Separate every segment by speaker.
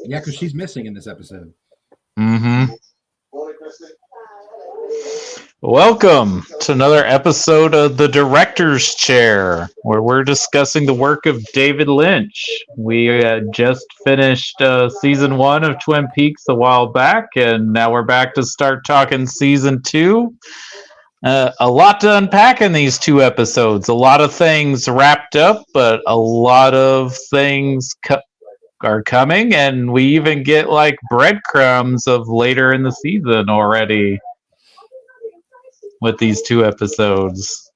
Speaker 1: Yeah, because she's missing in this episode.
Speaker 2: Mm-hmm. Welcome to another episode of The Director's Chair, where we're discussing the work of David Lynch. We just finished season 1 of Twin Peaks a while back, and now we're back to start talking season 2. A lot to unpack in these 2 episodes. A lot of things wrapped up, but a lot of things are coming, and we even get like breadcrumbs of later in the season already with these 2 episodes.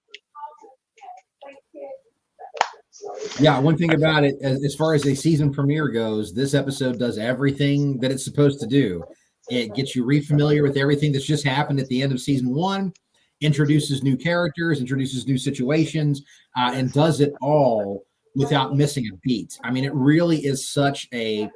Speaker 1: Yeah, one thing about it, as far as a season premiere goes, this episode does everything that it's supposed to do. It gets you re-familiar with everything that's just happened at the end of season 1, introduces new characters, introduces new situations, and does it all without missing a beat. I mean, it really is such a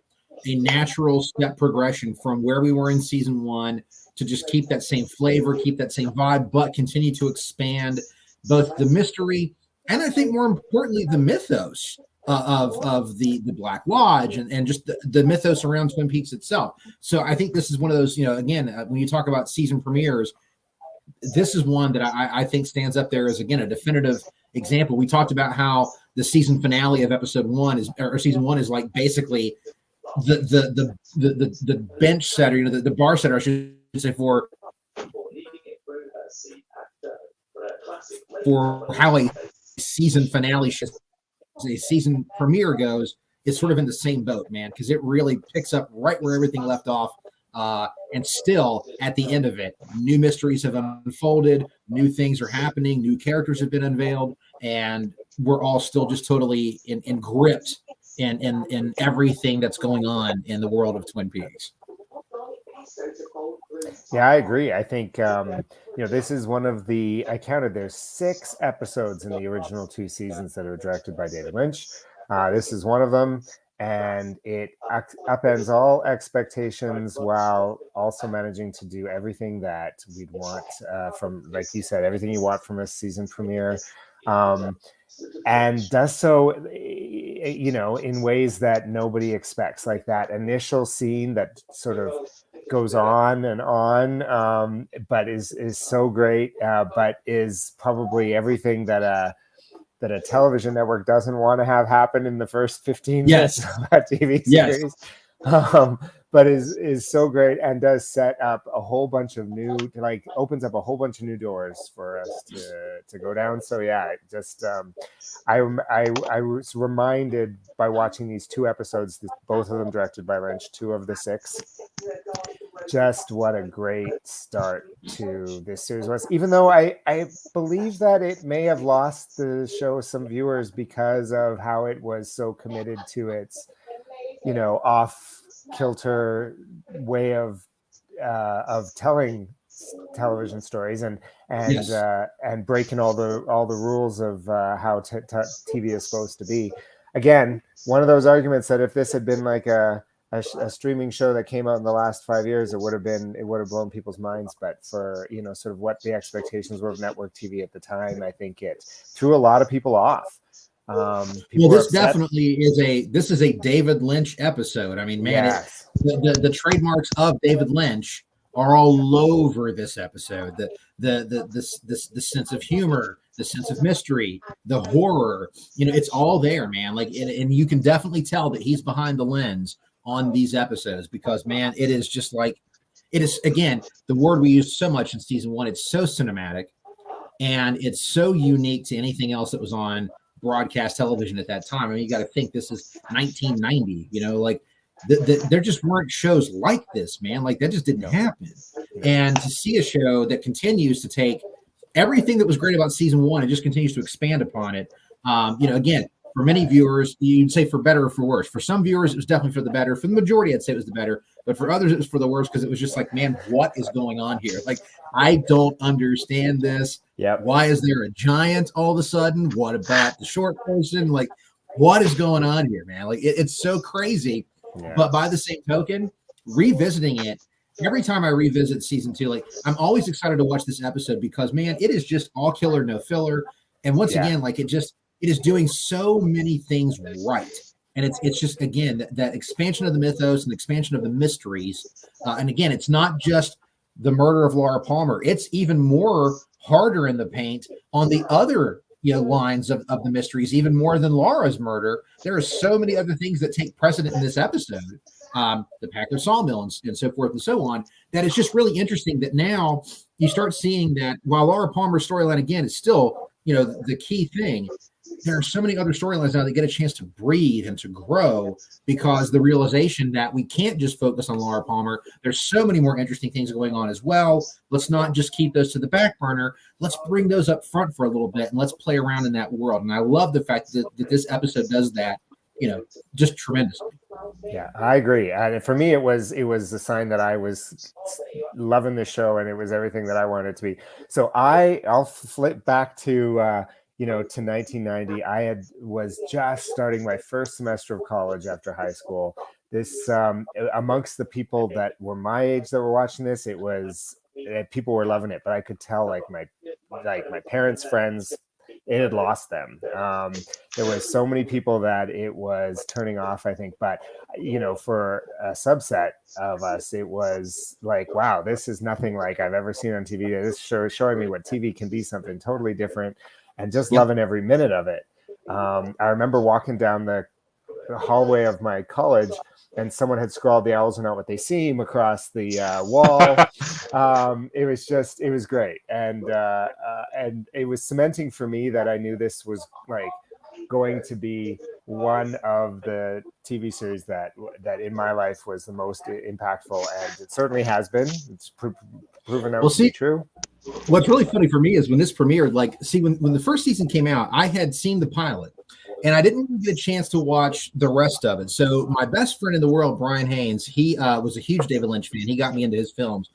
Speaker 1: natural step progression from where we were in season 1 to just keep that same flavor, keep that same vibe, but continue to expand both the mystery and I think more importantly, the mythos of the Black Lodge and just the mythos around Twin Peaks itself. So I think this is one of those, again, when you talk about season premieres, this is one that I think stands up there as, again, a definitive example. We talked about how the season finale of episode 1 or season 1 is like basically the bench setter, the bar setter, I should say, for how a season finale, a season premiere goes, is sort of in the same boat, man, because it really picks up right where everything left off. And still, at the end of it, new mysteries have unfolded, new things are happening, new characters have been unveiled, and we're all still just totally gripped in everything that's going on in the world of Twin Peaks.
Speaker 3: Yeah, I agree. I think this is one of I counted there's 6 episodes in the original 2 seasons that are directed by David Lynch. This is one of them, and it upends all expectations while also managing to do everything that we'd want from, like you said, everything you want from a season premiere, and does so in ways that nobody expects, like that initial scene that sort of goes on and on, but is so great, but is probably everything that a television network doesn't want to have happen in the first 15 minutes of that TV series. Yes. But is so great and does set up a whole bunch of opens up a whole bunch of new doors for us to go down. So yeah, just I was reminded by watching these 2 episodes, both of them directed by Lynch, 2 of the 6, just what a great start to this series was. Even though I believe that it may have lost the show some viewers because of how it was so committed to its off kilter way of telling television stories and breaking all the rules of how TV is supposed to be. Again, one of those arguments that if this had been like a streaming show that came out in the last 5 years, it would have blown people's minds. But for sort of what the expectations were of network TV at the time, I think it threw a lot of people off.
Speaker 1: This definitely is a David Lynch episode. I mean, man, yes. The trademarks of David Lynch are all over this episode. The sense of humor, the sense of mystery, the horror, it's all there, man. Like, and you can definitely tell that he's behind the lens on these episodes because, man, it is just like, it is, again, the word we used so much in season 1. It's so cinematic and it's so unique to anything else that was on broadcast television at that time. I mean, you got to think this is 1990, like there just weren't shows like this, man. Like that just didn't happen. And to see a show that continues to take everything that was great about season 1 and just continues to expand upon it. Again, for many viewers, you'd say for better or for worse. For some viewers, it was definitely for the better. For the majority, I'd say it was the better. But for others, it was for the worse because it was just like, man, what is going on here? Like, I don't understand this.
Speaker 3: Yeah.
Speaker 1: Why is there a giant all of a sudden? What about the short person? Like, what is going on here, man? Like, it's so crazy. Yeah. But by the same token, revisiting it, every time I revisit season 2, like, I'm always excited to watch this episode because, man, it is just all killer, no filler. And once again, like, it is doing so many things right. And it's just, again, that expansion of the mythos and expansion of the mysteries. And again, it's not just the murder of Laura Palmer. It's even more harder in the paint on the other lines of the mysteries, even more than Laura's murder. There are so many other things that take precedent in this episode, the Packard sawmill and so forth and so on, that it's just really interesting that now you start seeing that while Laura Palmer's storyline, again, is still, the key thing, there are so many other storylines now that get a chance to breathe and to grow, because the realization that we can't just focus on Laura Palmer. There's so many more interesting things going on as well. Let's not just keep those to the back burner. Let's bring those up front for a little bit and let's play around in that world. And I love the fact that this episode does that, just tremendously.
Speaker 3: Yeah, I agree. And for me, it was a sign that I was loving the show and it was everything that I wanted it to be. So I'll flip back to, to 1990. I was just starting my first semester of college after high school. This amongst the people that were my age that were watching this, it was people were loving it, but I could tell like my parents' friends, it had lost them. There was so many people that it was turning off, I think. But for a subset of us, it was like, wow, this is nothing like I've ever seen on TV. This show is showing me what TV can be, something totally different. And just loving every minute of it. I remember walking down the hallway of my college, and someone had scrawled "The owls are not what they seem" across the wall. It was great, and it was cementing for me that I knew this was like going to be one of the TV series that in my life was the most impactful, and it certainly has been. It's proven out to be true.
Speaker 1: What's really funny for me is when this premiered, when the first season came out, I had seen the pilot and I didn't get a chance to watch the rest of it. So my best friend in the world, Brian Haynes, he was a huge David Lynch fan. He got me into his films.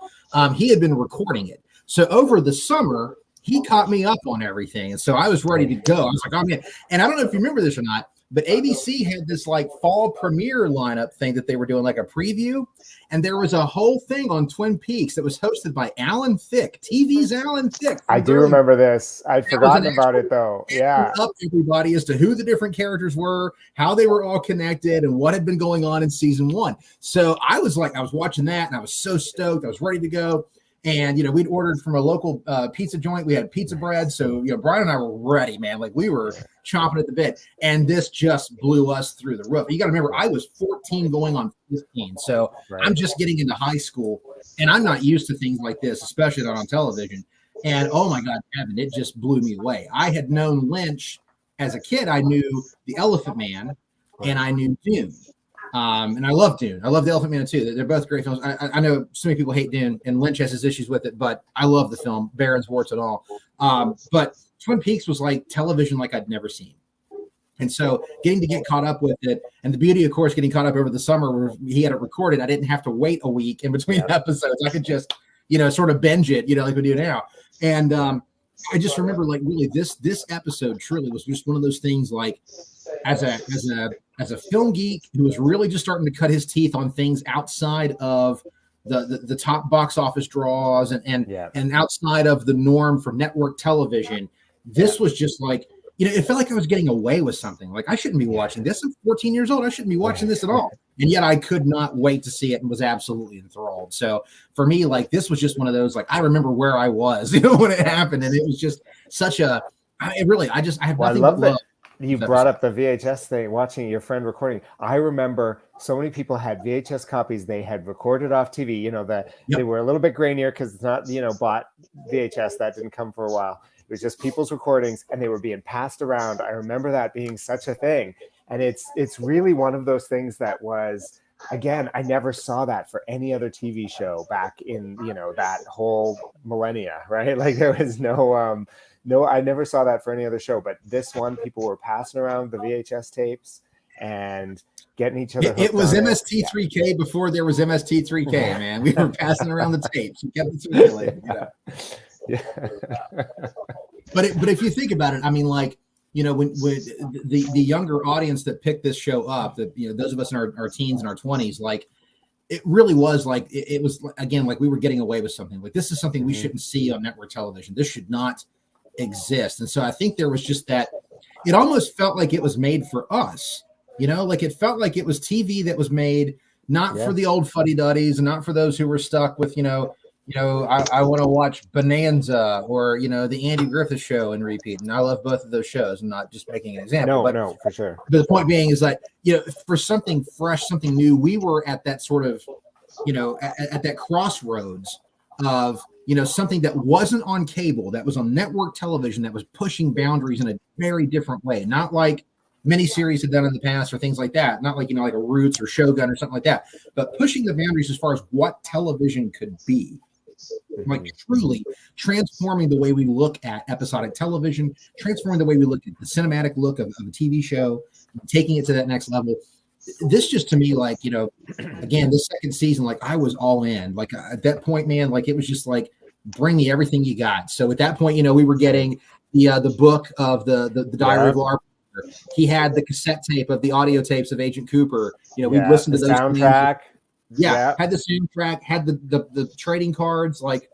Speaker 1: He had been recording it. So over the summer, he caught me up on everything. And so I was ready to go. I was like, oh man. And I don't know if you remember this or not, but ABC had this fall premiere lineup thing that they were doing, like a preview. And there was a whole thing on Twin Peaks that was hosted by Alan Thicke, TV's Alan Thicke.
Speaker 3: I do remember this. I'd forgotten about it though. Yeah.
Speaker 1: Up everybody as to who the different characters were, how they were all connected, and what had been going on in season one. So I was watching that and I was so stoked. I was ready to go. And, we'd ordered from a local pizza joint. We had pizza bread. So, Brian and I were ready, man. We were chomping at the bit. And this just blew us through the roof. You got to remember, I was 14 going on 15. So I'm just getting into high school. And I'm not used to things like this, especially not on television. And, oh, my God, Kevin, it just blew me away. I had known Lynch as a kid. I knew The Elephant Man and I knew Dune. And I love Dune. I love The Elephant Man too. They're both great films. I know so many people hate Dune, and Lynch has his issues with it, but I love the film, Baron's warts and all. But Twin Peaks was like television like I'd never seen. And so getting to get caught up with it, and the beauty, of course, getting caught up over the summer where he had it recorded, I didn't have to wait a week in between episodes. I could just, sort of binge it, like we do now. And I just remember really this episode truly was just one of those things as a film geek who was really just starting to cut his teeth on things outside of the top box office draws and outside of the norm for network television. This was just it felt like I was getting away with something. Like, I shouldn't be watching this. I'm 14 years old. I shouldn't be watching this at all. And yet I could not wait to see it and was absolutely enthralled. So for me, this was just one of those, I remember where I was, when it happened. And it was just such I have nothing but love.
Speaker 3: You brought up the VHS thing, watching your friend recording. I remember so many people had VHS copies they had recorded off TV, they were a little bit grainier because it's not, bought VHS. That didn't come for a while. It was just people's recordings and they were being passed around. I remember that being such a thing. And it's really one of those things that was, again, I never saw that for any other TV show back in, that whole millennia, right? There was no, I never saw that for any other show, but this one, people were passing around the VHS tapes and getting each other.
Speaker 1: It was MST3K before there was MST3K, man. We were passing around the tapes and kept it circulating. But if you think about it, I mean, when the younger audience that picked this show up, that those of us in our teens and our 20s, it really was it was again we were getting away with something. This is something we shouldn't see on network television. This should not exist. And so I think there was just that. It almost felt like it was made for us You know, like it felt like it was TV that was made not for the old fuddy-duddies and not for those who were stuck with, I want to watch Bonanza or, the Andy Griffith Show and repeat. And I love both of those shows. I'm not just making an example.
Speaker 3: No, for sure.
Speaker 1: But the point being is that, for something fresh, something new, we were at that sort of, at that crossroads of, something that wasn't on cable, that was on network television, that was pushing boundaries in a very different way. Not like miniseries had done in the past or things like that. Not like, like a Roots or Shogun or something like that, but pushing the boundaries as far as what television could be. Like truly transforming the way we look at episodic television, transforming the way we look at the cinematic look of a TV show, taking it to that next level. This just to me, like, again, this second season, like I was all in. Like at that point, man, like it was just like, bring me everything you got. So at that point, we were getting the book of the Diary of Lar. He had the cassette tape of the audio tapes of Agent Cooper. We listened to those
Speaker 3: soundtrack.
Speaker 1: Had the soundtrack, had the trading cards. Like,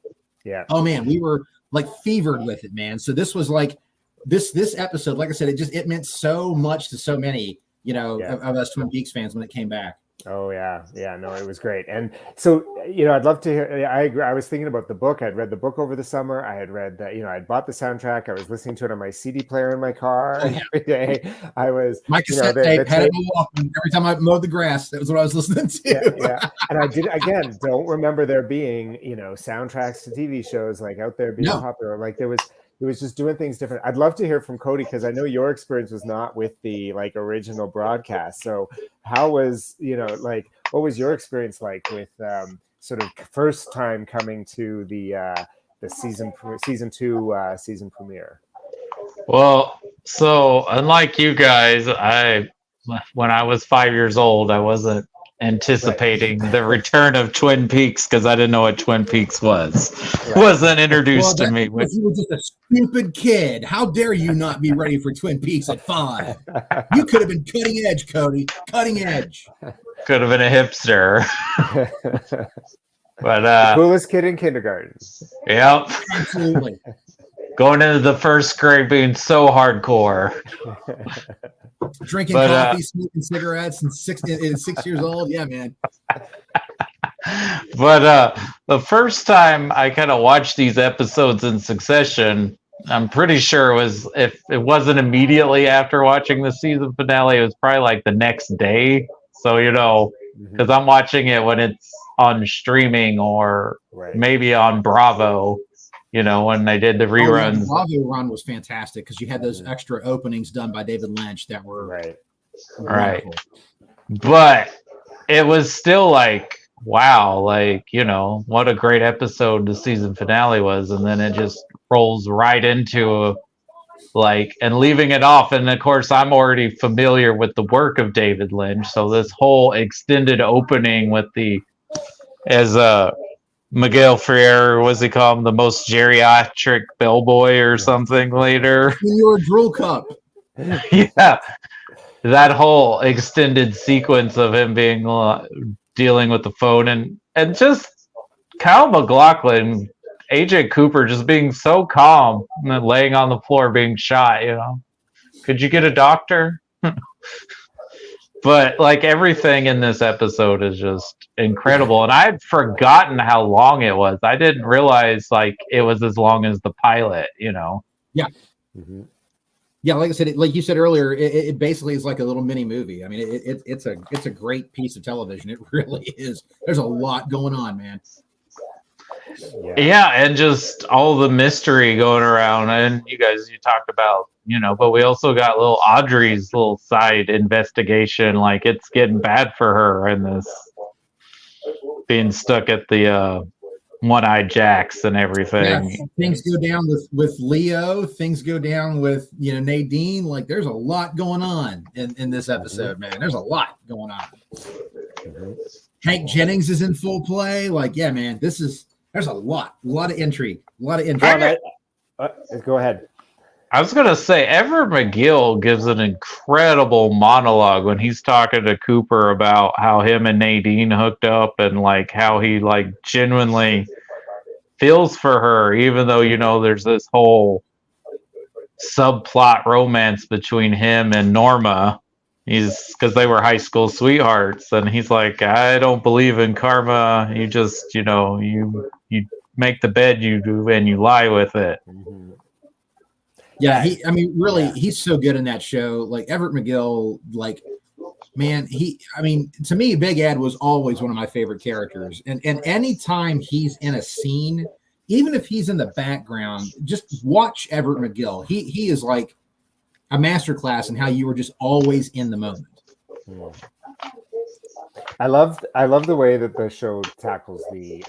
Speaker 1: oh man, we were like fevered with it, man. So this was like this episode, like I said, it meant so much to so many, of us Twin Peaks fans when it came back.
Speaker 3: Oh yeah, no, it was great. And so, I'd love to hear. I agree. I was thinking about the book. I'd read the book over the summer. I had read that. I'd bought the soundtrack. I was listening to it on my CD player in my car every day. I was
Speaker 1: my cassette tape had it walking every time I mowed the grass. That was what I was listening to.
Speaker 3: Yeah. And I don't remember there being soundtracks to TV shows like out there being popular. Like it was just doing things different. I'd love to hear from Cody because I know your experience was not with the original broadcast. So how was, what was your experience like with sort of first time coming to the season 2 season premiere?
Speaker 2: Well, so unlike you guys, when I was 5 years old, I wasn't anticipating the return of Twin Peaks because I didn't know what Twin Peaks was. Wasn't introduced to me.
Speaker 1: You were just a stupid kid. How dare you not be ready for Twin Peaks at 5? You could have been cutting edge, Cody. Cutting edge.
Speaker 2: Could have been a hipster. But
Speaker 3: the coolest kid in kindergarten.
Speaker 2: Yep.
Speaker 1: Absolutely.
Speaker 2: Going into the first grade being so hardcore.
Speaker 1: Drinking coffee, smoking cigarettes, and 6 years old. Yeah, man.
Speaker 2: But the first time I kind of watched these episodes in succession, I'm pretty sure it was, if it wasn't immediately after watching the season finale, it was probably like the next day. So, because I'm watching it when it's on streaming or maybe on Bravo. When they did the reruns.
Speaker 1: The Bravo run was fantastic because you had those extra openings done by David Lynch that were
Speaker 2: right. But it was still like, wow, like, what a great episode the season finale was. And then it just rolls right into and leaving it off. And of course, I'm already familiar with the work of David Lynch. So this whole extended opening with Miguel Ferrer, was he called the most geriatric bellboy or something later?
Speaker 1: You're a drool cup.
Speaker 2: Yeah. That whole extended sequence of him being dealing with the phone and just Kyle MacLachlan, Agent Cooper just being so calm and then laying on the floor being shot, Could you get a doctor? But everything in this episode is just incredible. And I'd forgotten how long it was. I didn't realize it was as long as the pilot, Yeah.
Speaker 1: Mm-hmm. Yeah, like I said, like you said earlier, it basically is like a little mini movie. I mean, it's a great piece of television. It really is. There's a lot going on, man.
Speaker 2: Yeah, and just all the mystery going around. And you talked about, but we also got little Audrey's little side investigation. Like it's getting bad for her and this being stuck at the One-Eyed Jacks and everything.
Speaker 1: Yeah, things go down with Leo. Things go down with Nadine. Like there's a lot going on in this episode, man. There's a lot going on. Hank Jennings is in full play. Like, yeah, man, there's a lot of intrigue. Go
Speaker 3: ahead.
Speaker 2: I was going to say, Everett McGill gives an incredible monologue when he's talking to Cooper about how him and Nadine hooked up and how he genuinely feels for her, even though, there's this whole subplot romance between him and Norma. He's because they were high school sweethearts, and he's like, I don't believe in karma. You just, you make the bed you do and you lie with it.
Speaker 3: Mm-hmm.
Speaker 1: Yeah, he's so good in that show. Like Everett McGill, like, man, to me, Big Ed was always one of my favorite characters. And anytime he's in a scene, even if he's in the background, just watch Everett McGill. He is like a masterclass in how you were just always in the moment.
Speaker 3: I love the way that the show tackles the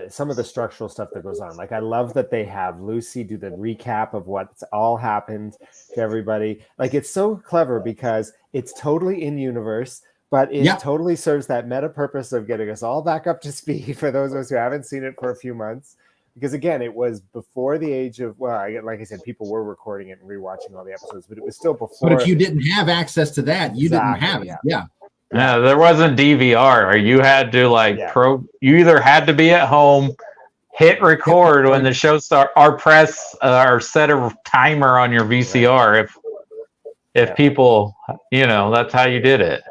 Speaker 3: some of the structural stuff that goes on. Like, I love that they have Lucy do the recap of what's all happened to everybody. Like, it's so clever because it's totally in universe, but it totally serves that meta purpose of getting us all back up to speed for those of us who haven't seen it for a few months. Because again, it was before the age of, like I said, people were recording it and rewatching all the episodes, but it was still before.
Speaker 1: But if you didn't have access to that, you didn't have it.
Speaker 2: Yeah, there wasn't DVR, or you had to you either had to be at home, hit record when the show started, or press or set a timer on your VCR if people, that's how you did it.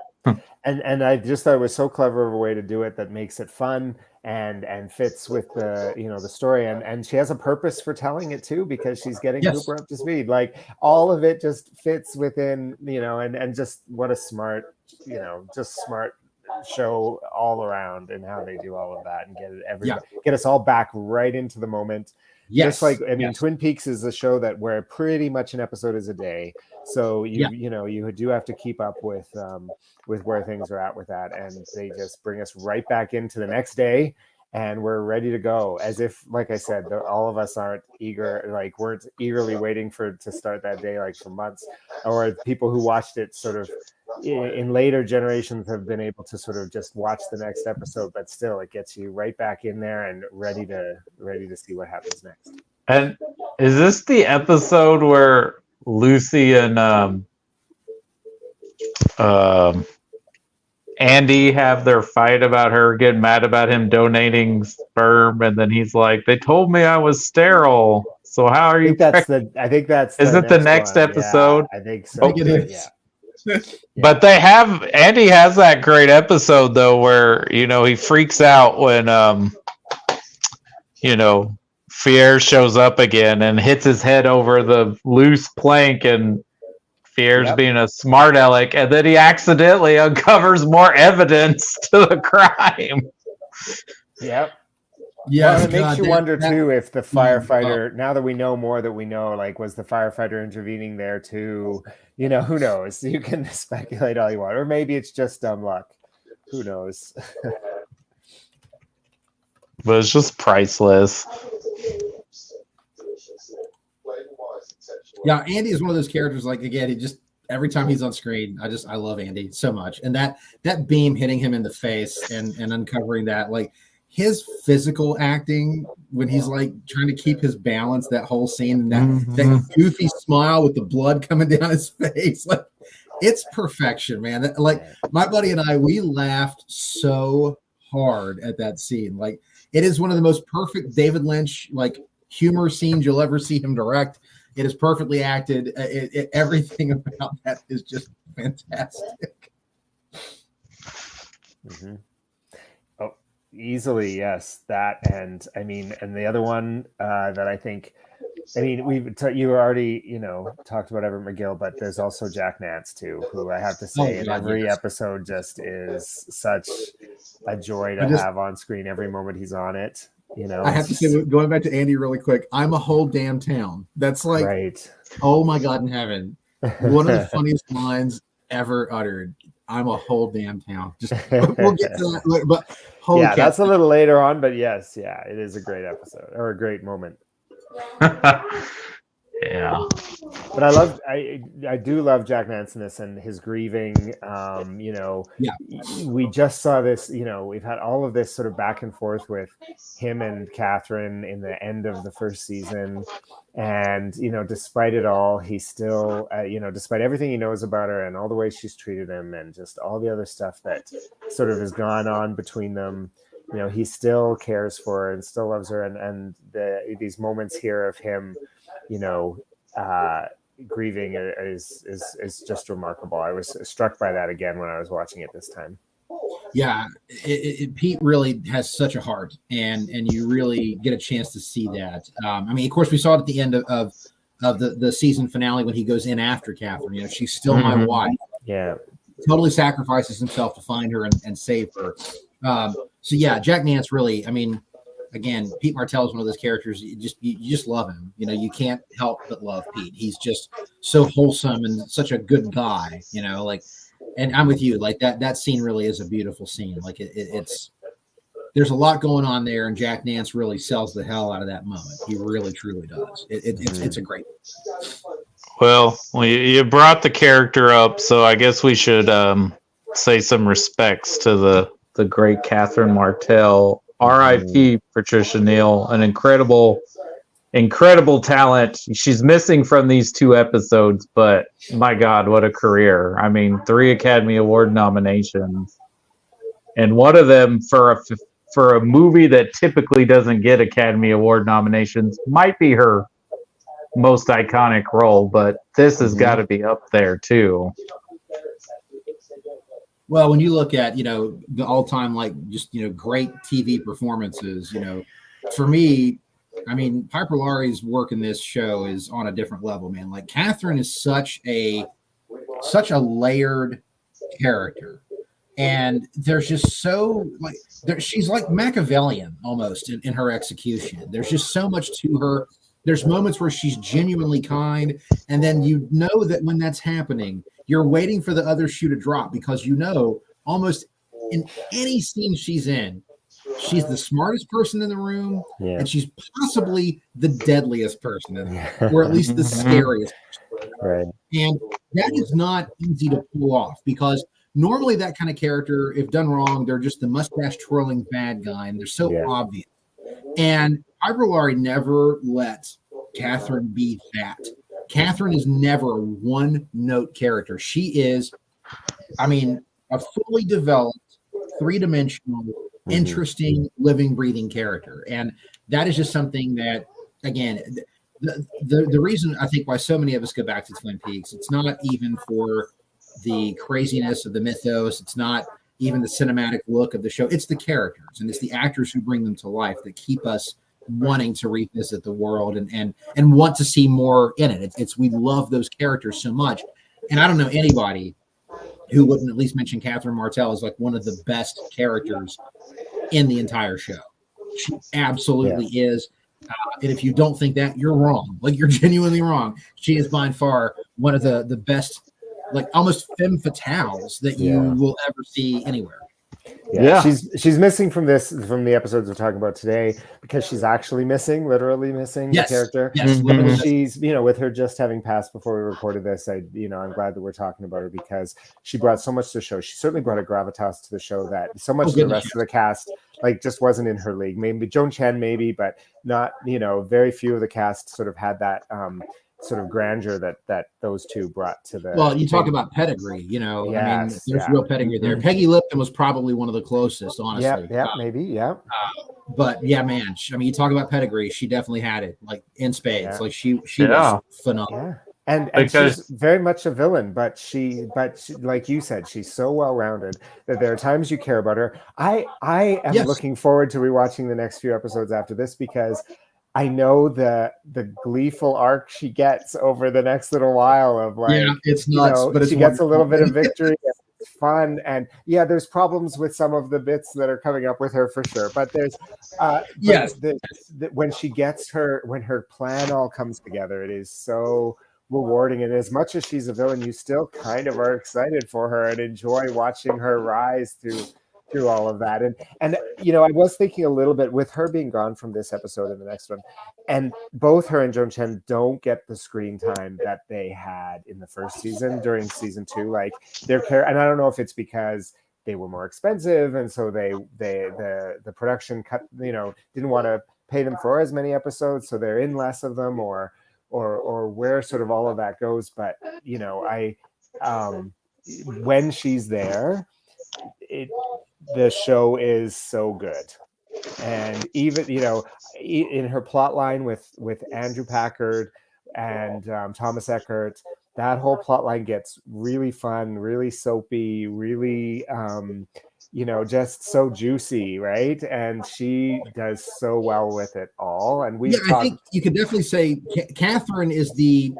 Speaker 3: And I just thought it was so clever of a way to do it that makes it fun and fits with the the story, and she has a purpose for telling it too, because she's getting Cooper up to speed. Like, all of it just fits within, and just what a smart smart show all around, and how they do all of that and get us all back right into the moment. Just like, Twin Peaks is a show where pretty much an episode is a day. So you do have to keep up with where things are at with that, and they just bring us right back into the next day, and we're ready to go. As if, like I said, all of us weren't eagerly waiting to start that day like for months, or people who watched it sort of in later generations have been able to sort of just watch the next episode, but still it gets you right back in there and ready to see what happens next.
Speaker 2: And is this the episode where Lucy and Andy have their fight about her getting mad about him donating sperm, and then he's like, they told me I was sterile, so how are you?
Speaker 3: I think that's
Speaker 2: is it the next episode?
Speaker 3: Yeah, I think so.
Speaker 2: But Andy has that great episode though where he freaks out when Fierre shows up again and hits his head over the loose plank, and Fierre's being a smart aleck, and then he accidentally uncovers more evidence to the crime.
Speaker 3: Yep.
Speaker 1: Yeah,
Speaker 3: it makes you wonder too if the firefighter, now that we know more that we know, like, was the firefighter intervening there too? Who knows? You can speculate all you want, or maybe it's just dumb luck. Who knows?
Speaker 2: But it's just priceless.
Speaker 1: Yeah, Andy is one of those characters. Like, again, he just, every time he's on screen, I love Andy so much, and that beam hitting him in the face and uncovering that, like, his physical acting when he's like trying to keep his balance, that whole scene, and that goofy smile with the blood coming down his face, like, it's perfection, man. Like, my buddy and I, we laughed so hard at that scene. Like, it is one of the most perfect David Lynch like humor scenes you'll ever see him direct. It is perfectly acted. Everything about that is just fantastic.
Speaker 3: Mm-hmm. Oh, easily, yes. That, and the other one that I think, you already, talked about Everett McGill, but there's also Jack Nance too, who I have to say in every episode just is such a joy to have on screen every moment he's on it.
Speaker 1: I have to say, going back to Andy really quick, I'm a whole damn town. That's like, oh my God in heaven. One of the funniest lines ever uttered. I'm a whole damn town. Just we'll get to that later, but
Speaker 3: that's a little later on, but yes, it is a great episode or a great moment.
Speaker 2: Yeah,
Speaker 3: but I do love Jack Nance and his grieving. We just saw this, we've had all of this sort of back and forth with him and Catherine in the end of the first season, and despite it all, he's still despite everything he knows about her and all the ways she's treated him and just all the other stuff that sort of has gone on between them, he still cares for her and still loves her, and these moments here of him grieving is just remarkable. I was struck by that again when I was watching it this time.
Speaker 1: Yeah, Pete really has such a heart, and you really get a chance to see that. I mean, of course, we saw it at the end of the season finale when he goes in after Catherine. You know, she's still my wife.
Speaker 3: Yeah,
Speaker 1: totally sacrifices himself to find her and save her. So yeah, Jack Nance really. I mean, again, Pete Martell is one of those characters you just love him. You know, you can't help but love Pete. He's just so wholesome and such a good guy. You know, like. And I'm with you. Like that scene really is a beautiful scene. Like it's there's a lot going on there, and Jack Nance really sells the hell out of that moment. He really, truly does. It's a great.
Speaker 2: Well, you brought the character up, so I guess we should say some respects to the great Catherine Martell. R.I.P. Patricia Neal, an incredible talent. She's missing from these 2 episodes, but my God, what a career. I mean, 3 Academy Award nominations, and one of them for a movie that typically doesn't get Academy Award nominations might be her most iconic role, but this has got to be up there too.
Speaker 1: Well, when you look at, the all-time, great TV performances, for me, I mean, Piper Laurie's work in this show is on a different level, man. Like Catherine is such a layered character, and there's just so she's like Machiavellian almost in her execution. There's just so much to her. There's moments where she's genuinely kind, and then you know that when that's happening, you're waiting for the other shoe to drop because almost in any scene she's in, she's the smartest person in the room, and she's possibly the deadliest person in the room, or at least the scariest person.
Speaker 3: Right.
Speaker 1: And that is not easy to pull off because normally that kind of character, if done wrong, they're just the mustache twirling bad guy, and they're so obvious. And Piper Laurie never lets Catherine be that. Catherine is never a one-note character. She is, I mean, a fully developed, three-dimensional, interesting, living, breathing character. And that is just something that, again, the reason I think why so many of us go back to Twin Peaks, it's not even for the craziness of the mythos. It's not even the cinematic look of the show. It's the characters, and it's the actors who bring them to life that keep us wanting to revisit the world and want to see more in it. It's we love those characters so much. And I don't know anybody who wouldn't at least mention Catherine Martell as like one of the best characters in the entire show. She absolutely is. And if you don't think that, you're wrong. Like you're genuinely wrong. She is by far one of the best, like almost femme fatales that you will ever see anywhere.
Speaker 3: Yeah, she's missing from the episodes we're talking about today because she's actually literally missing the character.
Speaker 1: Yes,
Speaker 3: and she's with her just having passed before we recorded this. I'm glad that we're talking about her because she brought so much to the show. She certainly brought a gravitas to the show that so much of the rest of the cast just wasn't in her league. Maybe Joan Chen, but not. Very few of the cast sort of had that. Sort of grandeur that those two brought to the.
Speaker 1: Well, you talk about pedigree, I mean, there's real pedigree there. Peggy Lipton was probably one of the closest, honestly.
Speaker 3: Maybe.
Speaker 1: But yeah, man, I mean, you talk about pedigree. She definitely had it, like in spades. Like she was phenomenal.
Speaker 3: Yeah. And she's very much a villain, but she, like you said, she's so well-rounded that there are times you care about her. I am looking forward to rewatching the next few episodes after this because I know the gleeful arc she gets over the next little while of
Speaker 1: it's nuts, but
Speaker 3: she gets a little bit of victory. It's fun, and there's problems with some of the bits that are coming up with her for sure. But there's when her plan all comes together, it is so rewarding. And as much as she's a villain, you still kind of are excited for her and enjoy watching her rise through all of that. And I was thinking a little bit with her being gone from this episode and the next one, and both her and Joan Chen don't get the screen time that they had in the first season during season 2. Like and I don't know if it's because they were more expensive and so the production cut, didn't want to pay them for as many episodes, so they're in less of them or where sort of all of that goes. But when she's there, the show is so good. And even in her plot line with Andrew Packard and Thomas Eckert. That whole plot line gets really fun, really soapy, really just so juicy, right? And she does so well with it all. And
Speaker 1: I think you could definitely say Catherine is the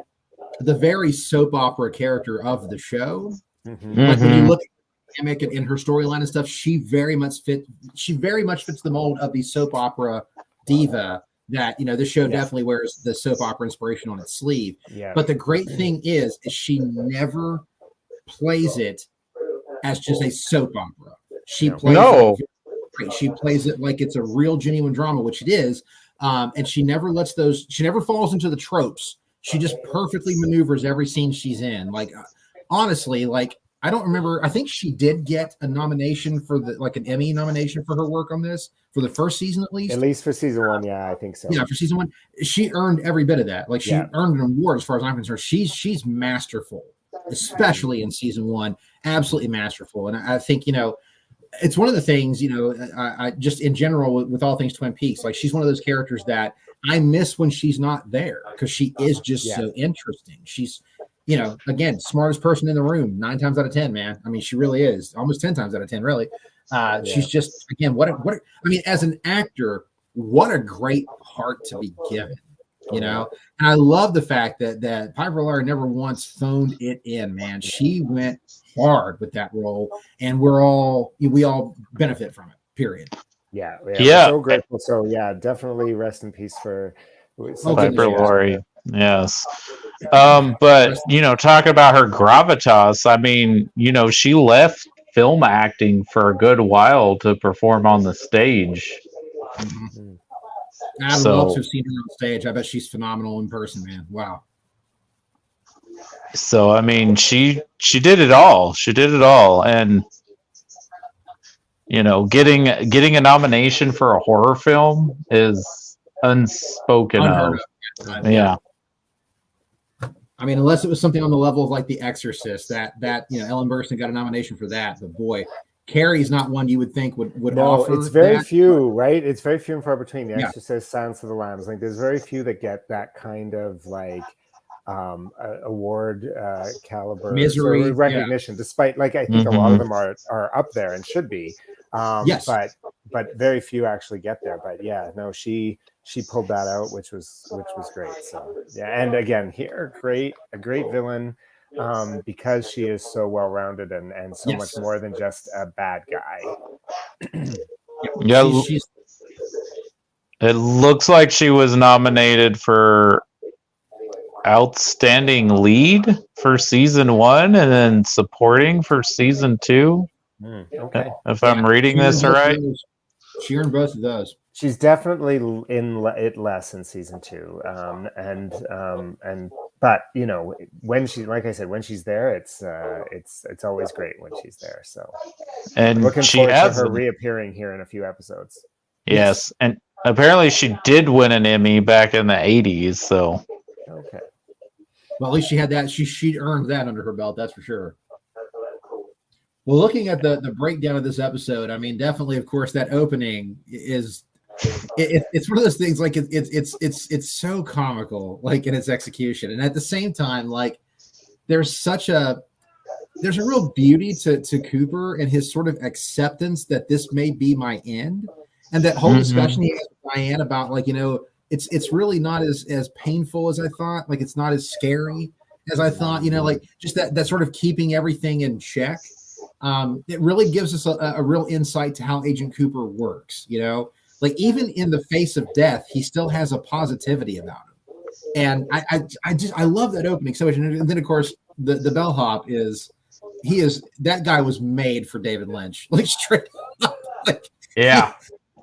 Speaker 1: very soap opera character of the show. Like when you look at the gimmick in her storyline and stuff, she very much fits the mold of the soap opera diva that, this show definitely wears the soap opera inspiration on its sleeve.
Speaker 3: Yeah.
Speaker 1: But the great thing is she never plays it as just a soap opera. She plays she plays it like it's a real genuine drama, which it is. And she never falls into the tropes. She just perfectly maneuvers every scene she's in. Like, honestly, like, I don't remember. I think she did get a nomination for an Emmy nomination for her work on this for the first season, at least.
Speaker 3: At least for season 1, yeah, I think so.
Speaker 1: Yeah, for season 1, she earned every bit of that. Like, she earned an award, as far as I'm concerned. She's masterful, especially in season 1. Absolutely masterful. And I think it's one of the things I just in general with all things Twin Peaks. Like, she's one of those characters that I miss when she's not there because she is just so interesting. She's again, smartest person in the room 9 times out of 10, man. I mean, she really is, almost 10 times out of 10, really. She's just, again, as an actor, what a great part to be given, And I love the fact that Piper Laurie never once phoned it in, man. She went hard with that role, and we all benefit from it, period.
Speaker 3: Yeah. We're so grateful. So definitely rest in peace for
Speaker 2: Piper Laurie. Yes. But talk about her gravitas. I mean, she left film acting for a good while to perform on the stage.
Speaker 1: Mm-hmm. I'd love to have seen her on stage. I bet she's phenomenal in person, man. Wow.
Speaker 2: So I mean, she did it all. She did it all, and getting a nomination for a horror film is unspoken of. Yeah.
Speaker 1: I mean, unless it was something on the level of like The Exorcist, that Ellen Burstyn got a nomination for that. But boy, Carrie's not one you would think would offer.
Speaker 3: It's very few, right? It's very few and far between. The Exorcist, Silence of the Lambs. Like, there's very few that get that kind of like award caliber
Speaker 1: misery
Speaker 3: recognition. Despite, like, I think a lot of them are up there and should be. But very few actually get there. But she pulled that out, which was great. So and again, here a great villain, because she is so well rounded and so much more than just a bad guy.
Speaker 2: It looks like she was nominated for outstanding lead for season 1 and then supporting for season 2.
Speaker 3: Okay,
Speaker 2: if I'm reading this right.
Speaker 1: She earned both of those.
Speaker 3: She's definitely in it less in season 2, but when she, like I said, when she's there, it's always great when she's there. So,
Speaker 2: and
Speaker 3: looking forward to her reappearing here in a few episodes.
Speaker 2: Yes, and apparently she did win an Emmy back in the 80s. So,
Speaker 3: okay.
Speaker 1: Well, at least she had that. She earned that under her belt. That's for sure. Well, looking at the breakdown of this episode, I mean, definitely, of course, that opening is it's one of those things. Like it's so comical, like in its execution, and at the same time, like there's a real beauty to Cooper and his sort of acceptance that this may be my end, and that whole discussion he has with Diane about, like, it's really not as painful as I thought. Like, it's not as scary as I thought. Like just that sort of keeping everything in check. It really gives us a real insight to how Agent Cooper works. Like, even in the face of death, he still has a positivity about him. And I love that opening so much. And then, of course, the bellhop that guy was made for David Lynch. Like, straight up. Like,
Speaker 2: yeah.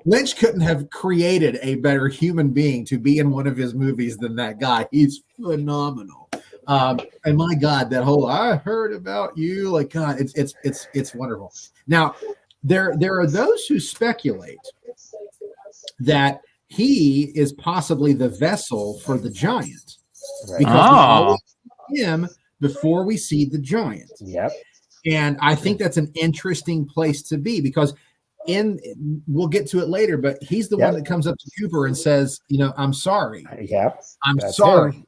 Speaker 1: Lynch couldn't have created a better human being to be in one of his movies than that guy. He's phenomenal. And my God, that whole "I heard about you," like, God, it's wonderful. Now, there are those who speculate that he is possibly the vessel for the giant, because we always see him before we see the giant.
Speaker 3: Yep.
Speaker 1: And I think that's an interesting place to be, because we'll get to it later, but he's the one that comes up to Cooper and says, I'm sorry.
Speaker 3: Yep.
Speaker 1: I'm sorry.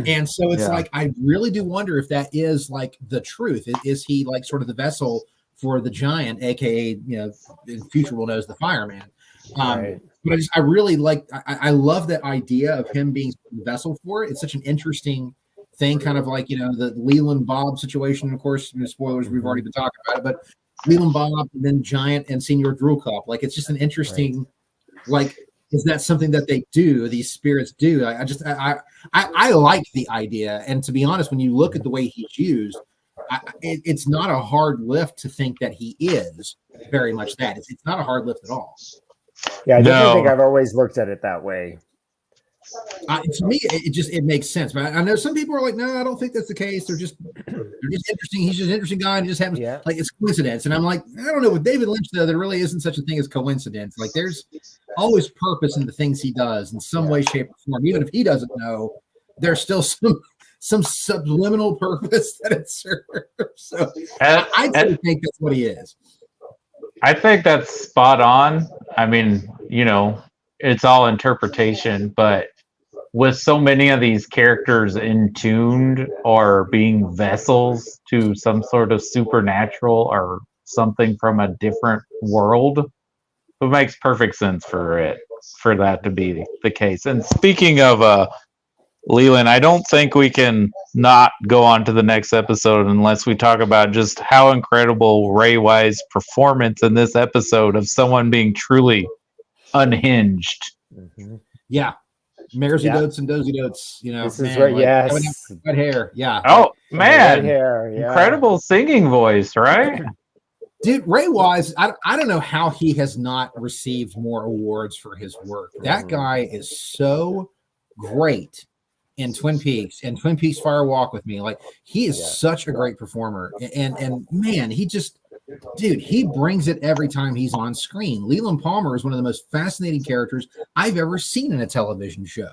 Speaker 1: And so it's like, I really do wonder if that is like the truth. Is he like sort of the vessel for the giant, aka, in future we'll know as the fireman.
Speaker 3: Right.
Speaker 1: But I really like, I love that idea of him being the vessel for it. It's such an interesting thing, kind of like, the Leland Bob situation. Of course, spoilers, we've already been talking about it, but Leland Bob, and then Giant and Senior Drool Cup. Like, it's just an interesting, like, is that something that they do? These spirits do. I like the idea, and to be honest, when you look at the way he's used, it's not a hard lift to think that he is very much that. It's not a hard lift at all.
Speaker 3: Yeah, I definitely think I've always looked at it that way.
Speaker 1: To me, it makes sense. But I know some people are like, no, I don't think that's the case. They're just interesting. He's just an interesting guy, and just happens like it's coincidence. And I'm like, I don't know. With David Lynch, though, there really isn't such a thing as coincidence. Like, there's always purpose in the things he does in some way, shape, or form. Even if he doesn't know, there's still some subliminal purpose that it serves. So I think that's what he is.
Speaker 2: I think that's spot on. I mean, it's all interpretation, but with so many of these characters intuned or being vessels to some sort of supernatural or something from a different world, it makes perfect sense for that to be the case. And speaking of Leland, I don't think we can not go on to the next episode unless we talk about just how incredible Ray Wise' performance in this episode of someone being truly unhinged.
Speaker 3: Mm-hmm.
Speaker 1: Yeah. Maresy Dotes and Dozy Dotes,
Speaker 3: This is right, yes.
Speaker 1: Red hair, yeah.
Speaker 2: Oh, man.
Speaker 3: Red hair,
Speaker 2: Incredible singing voice, right?
Speaker 1: Dude, Ray Wise, I don't know how he has not received more awards for his work. That guy is so great in Twin Peaks and Twin Peaks Fire Walk with Me. Like, he is such a great performer. And man, he brings it every time he's on screen. Leland Palmer is one of the most fascinating characters I've ever seen in a television show.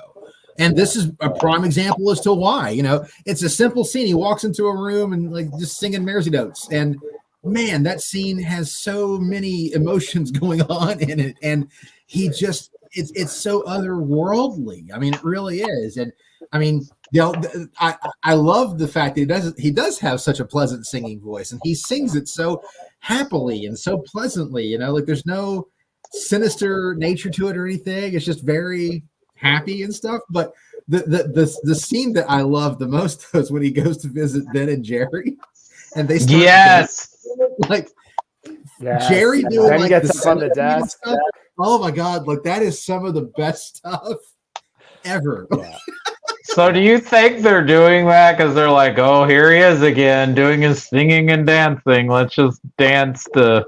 Speaker 1: And this is a prime example as to why. It's a simple scene. He walks into a room and like just singing Maresy Dotes. And man, that scene has so many emotions going on in it. And he just, it's so otherworldly. I mean, it really is. And I mean, I love the fact that he does have such a pleasant singing voice, and he sings it so happily and so pleasantly. Like, there's no sinister nature to it or anything. It's just very happy and stuff. But the scene that I love the most is when he goes to visit Ben and Jerry, and they start Jerry doing
Speaker 3: Ben
Speaker 1: like
Speaker 3: gets up on the desk.
Speaker 1: Oh my God! Like, that is some of the best stuff ever.
Speaker 3: Yeah.
Speaker 2: So do you think they're doing that because they're like, oh, here he is again doing his singing and dancing. Let's just dance to...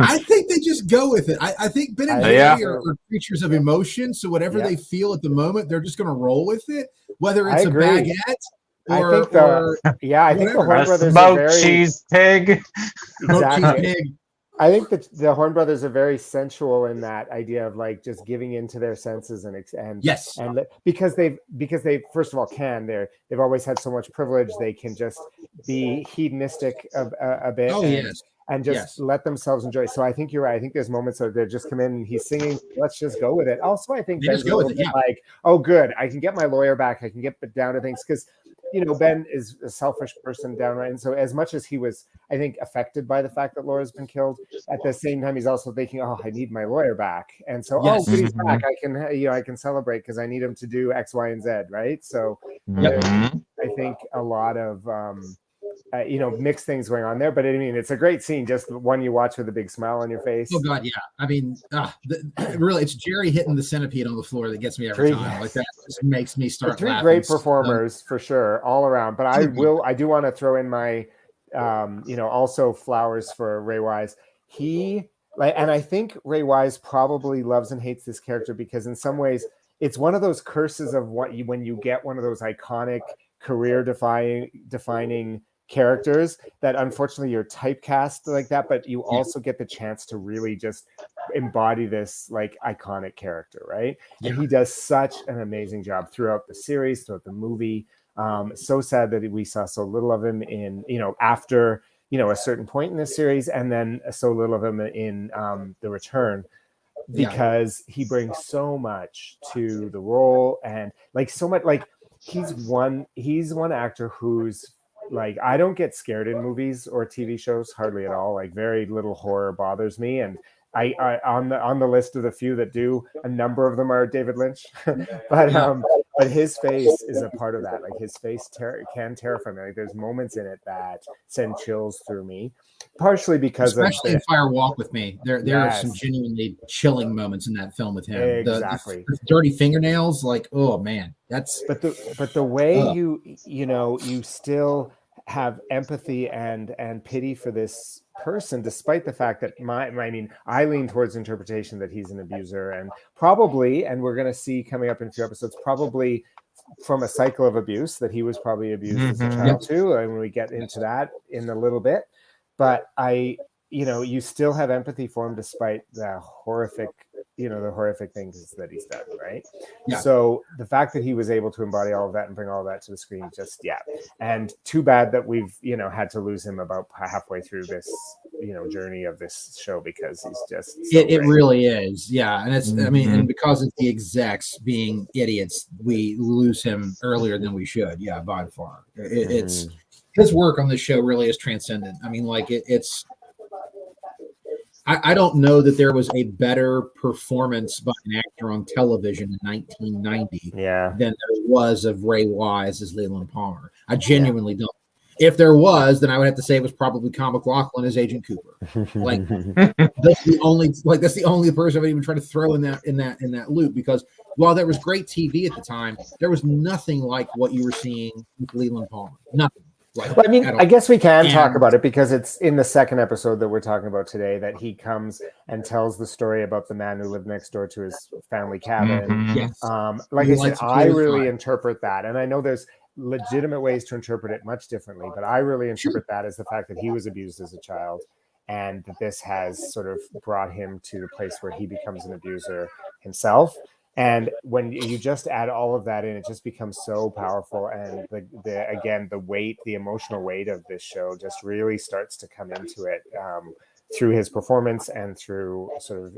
Speaker 1: I think they just go with it. I think Ben and Jerry are creatures of emotion. So whatever they feel at the moment, they're just going to roll with it. Whether it's a baguette or
Speaker 3: I think the Horn Brothers
Speaker 2: are very... cheese pig.
Speaker 3: Exactly. I think that the Horn Brothers are very sensual in that idea of like just giving into their senses and because they first of all they've always had so much privilege, they can just be hedonistic a bit and just let themselves enjoy. So I think you're right. I think there's moments where they just come in and he's singing. Let's just go with it. Also, I think Ben's like, oh, good, I can get my lawyer back. I can get down to things because. Ben is a selfish person downright. And so as much as he was, I think, affected by the fact that Laura's been killed, at the same time, he's also thinking, oh, I need my lawyer back. And so, he's back. I can celebrate because I need him to do X, Y, and Z. Right. So I think a lot of, mixed things going on there. But I mean, it's a great scene. Just one you watch with a big smile on your face.
Speaker 1: Oh God. Yeah. I mean, really, it's Jerry hitting the centipede on the floor that gets me every time. Like, that just makes me start laughing.
Speaker 3: Great performers for sure, all around. But I do want to throw in my, also flowers for Ray Wise. And I think Ray Wise probably loves and hates this character because in some ways it's one of those curses of when you get one of those iconic career defining characters that unfortunately you're typecast like that, but you also get the chance to really just embody this like iconic character, right? And he does such an amazing job throughout the series, throughout the movie. So sad that we saw so little of him in, after, a certain point in the series, and then so little of him in The Return, because he brings so much to the role and like so much, like he's one actor who's like, I don't get scared in movies or TV shows hardly at all. Like very little horror bothers me, and I on the list of the few that do, a number of them are David Lynch, but his face is a part of that. Like his face can terrify me. Like there's moments in it that send chills through me, partially because
Speaker 1: especially in Fire Walk with Me. There are some genuinely chilling moments in that film with him.
Speaker 3: Exactly.
Speaker 1: The dirty fingernails, like, oh man, that's.
Speaker 3: But the way you still have empathy and pity for this person, despite the fact that I lean towards interpretation that he's an abuser, and probably, and we're going to see coming up in a few episodes, probably from a cycle of abuse, that he was probably abused as a child too, and when we get into that in a little bit. But you still have empathy for him despite the horrific things that he's done, right? Yeah. So the fact that he was able to embody all of that and bring all of that to the screen, and too bad that we've had to lose him about halfway through this journey of this show, because he's just
Speaker 1: it really is, and it's and because it's the execs being idiots, we lose him earlier than we should, by far. It's his work on this show really is transcendent. I mean, like it's. I don't know that there was a better performance by an actor on television in 1990 than there was of Ray Wise as Leland Palmer. I genuinely don't. If there was, then I would have to say it was probably Kyle MacLachlan as Agent Cooper. Like that's the only person I would even try to throw in that loop, because while there was great TV at the time, there was nothing like what you were seeing with Leland Palmer. Nothing.
Speaker 3: Well, I mean, I guess we can talk about it, because it's in the second episode that we're talking about today that he comes and tells the story about the man who lived next door to his family cabin.
Speaker 1: Yes.
Speaker 3: Like I said, I really interpret that, and I know there's legitimate ways to interpret it much differently, but I really interpret that as the fact that he was abused as a child, and that this has sort of brought him to the place where he becomes an abuser himself. And when you just add all of that in, it just becomes so powerful. And the emotional weight of this show just really starts to come into it through his performance and through sort of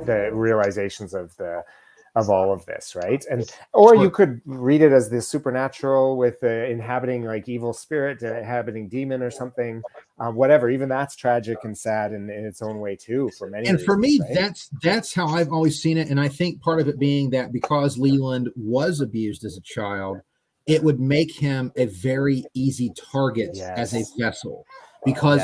Speaker 3: the realizations of all of this, right? Or you could read it as the supernatural with the inhabiting, like evil spirit, inhabiting demon or something, whatever. Even that's tragic and sad in its own way too, for many.
Speaker 1: And for me,
Speaker 3: right?
Speaker 1: that's how I've always seen it. And I think part of it being that because Leland was abused as a child, it would make him a very easy target as a vessel, because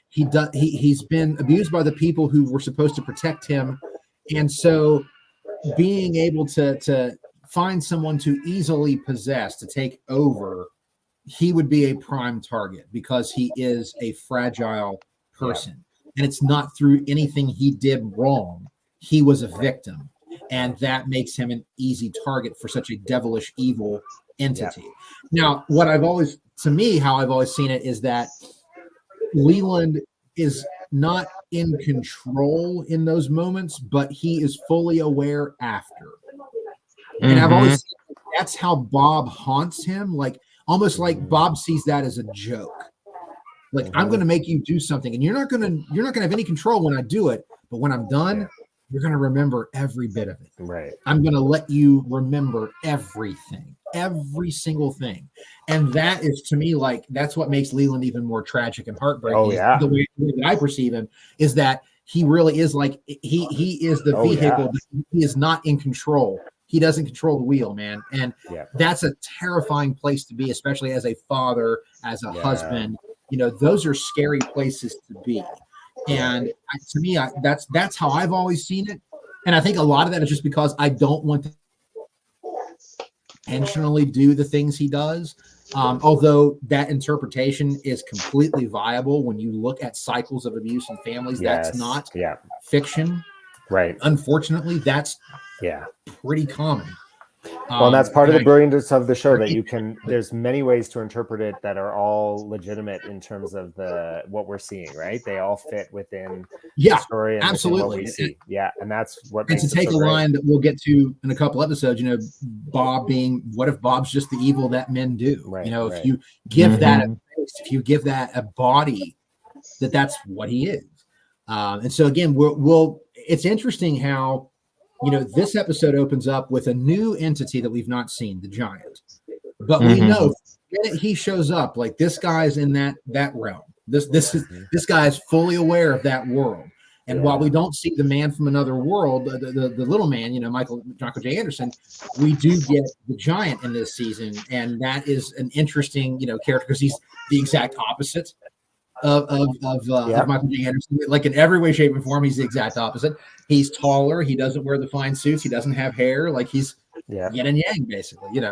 Speaker 1: he's been abused by the people who were supposed to protect him, and so being able to find someone to easily possess, to take over, he would be a prime target, because he is a fragile person. And it's not through anything he did wrong. He was a victim. And that makes him an easy target for such a devilish, evil entity. Now, how I've always seen it is that Leland is not in control in those moments, but he is fully aware after. And I've always seen that's how Bob haunts him, like almost like Bob sees that as a joke. Like, I'm going to make you do something, and you're not going to have any control when I do it, but when I'm done, you're going to remember every bit of it.
Speaker 3: Right.
Speaker 1: I'm going to let you remember everything, every single thing. And that is, to me, like, that's what makes Leland even more tragic and heartbreaking.
Speaker 3: Oh, yeah.
Speaker 1: The way that I perceive him is that he really is like, he is the vehicle, but he is not in control. He doesn't control the wheel, man. And that's a terrifying place to be, especially as a father, as a husband. You know, those are scary places to be. And to me, that's how I've always seen it. And I think a lot of that is just because I don't want to intentionally do the things he does. Although that interpretation is completely viable when you look at cycles of abuse in families. That's not fiction.
Speaker 3: Right.
Speaker 1: Unfortunately, that's pretty common.
Speaker 3: Well, and that's part of the brilliance of the show, that there's many ways to interpret it that are all legitimate in terms of what we're seeing, right? They all fit within the story and
Speaker 1: absolutely
Speaker 3: what we see. And that's what
Speaker 1: makes it so great. And to take a line that we'll get to in a couple episodes, you know, Bob being, what if Bob's just the evil that men do? Right, you know, if you give that a face, if you give that a body, that's what he is. And so again, it's interesting how this episode opens up with a new entity that we've not seen, the Giant. But we know the minute he shows up, like this guy's in that realm. This guy is fully aware of that world. And while we don't see the man from another world, the little man, Michael J. Anderson, we do get the Giant in this season, and that is an interesting, character because he's the exact opposite of Michael J. Anderson. Like in every way, shape, and form, he's the exact opposite. He's taller. He doesn't wear the fine suits. He doesn't have hair. Like he's yin and yang, basically. And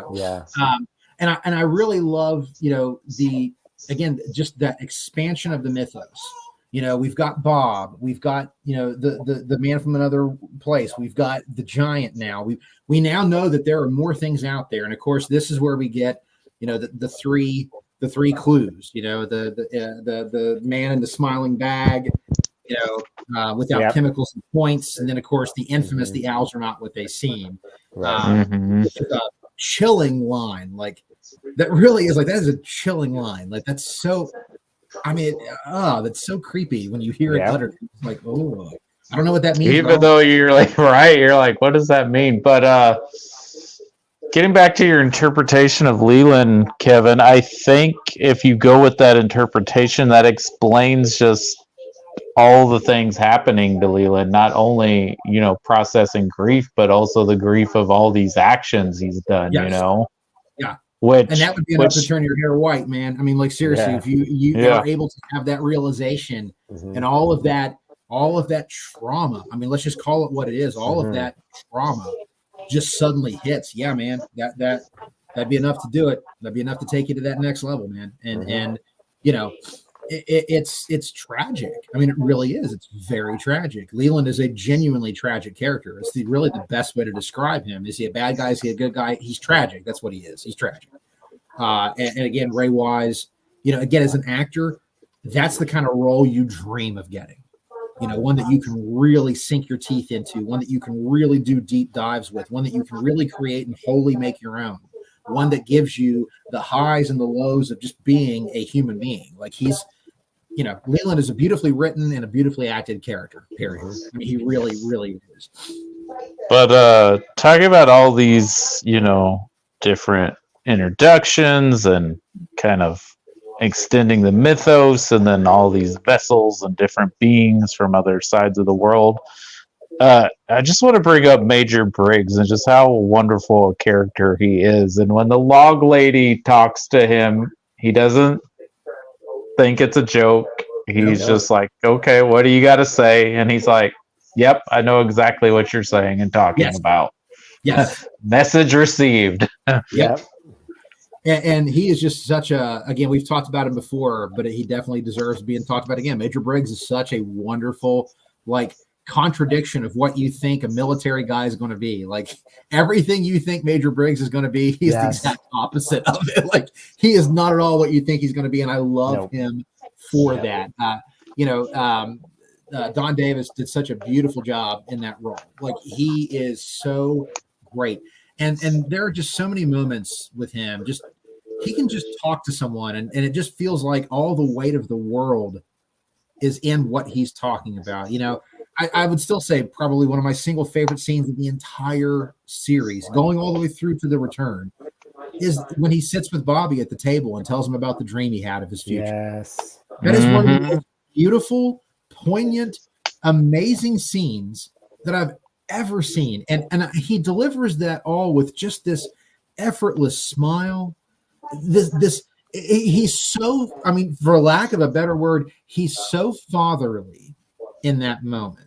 Speaker 1: I really love, just that expansion of the mythos. We've got Bob, we've got, the man from another place. We've got the Giant now. We now know that there are more things out there. And of course, this is where we get, the three clues, the man in the smiling bag, without chemicals and points. And then of course the infamous, the owls are not what they seem. It's a chilling line. Like that really is like, that is a chilling line. Like that's so, that's so creepy when you hear it uttered. It's like, oh, I don't know what that means.
Speaker 2: Even though you're like, you're like, what does that mean? But getting back to your interpretation of Leland, Kevin, I think if you go with that interpretation, that explains just all the things happening to Leland, not only, processing grief, but also the grief of all these actions he's done, Yeah.
Speaker 1: And that would be enough to turn your hair white, man. I mean, like seriously, if you are able to have that realization and all of that trauma, I mean, let's just call it what it is. All of that trauma just suddenly hits. Yeah, man, that'd be enough to do it. That'd be enough to take you to that next level, man. And it's tragic. I mean, it really is. It's very tragic. Leland is a genuinely tragic character. It's really the best way to describe him. Is he a bad guy? Is he a good guy? He's tragic. That's what he is. He's tragic. And again, Ray Wise, again, as an actor, that's the kind of role you dream of getting. One that you can really sink your teeth into, one that you can really do deep dives with, one that you can really create and wholly make your own. One that gives you the highs and the lows of just being a human being. Like Leland is a beautifully written and a beautifully acted character, period. I mean, he really, really is.
Speaker 2: But talking about all these, different introductions and kind of extending the mythos and then all these vessels and different beings from other sides of the world, I just want to bring up Major Briggs and just how wonderful a character he is. And when the log lady talks to him, he doesn't think it's a joke. He's just like, okay, what do you got to say? And he's like, yep, I know exactly what you're saying and talking about.
Speaker 1: Yes.
Speaker 2: Message received.
Speaker 1: Yep. And he is just such again, we've talked about him before, but he definitely deserves being talked about again. Major Briggs is such a wonderful, contradiction of what you think a military guy is going to be. Like everything you think Major Briggs is going to be, he's the exact opposite of it. Like he is not at all what you think he's going to be. And I love him for that. Don Davis did such a beautiful job in that role. Like he is so great. And there are just so many moments with him. Just, he can just talk to someone and it just feels like all the weight of the world is in what he's talking about. I would still say probably one of my single favorite scenes in the entire series, going all the way through to the return, is when he sits with Bobby at the table and tells him about the dream he had of his future.
Speaker 3: Yes.
Speaker 1: That is one of the most beautiful, poignant, amazing scenes that I've ever seen. And he delivers that all with just this effortless smile. He's so, I mean, for lack of a better word, he's so fatherly in that moment.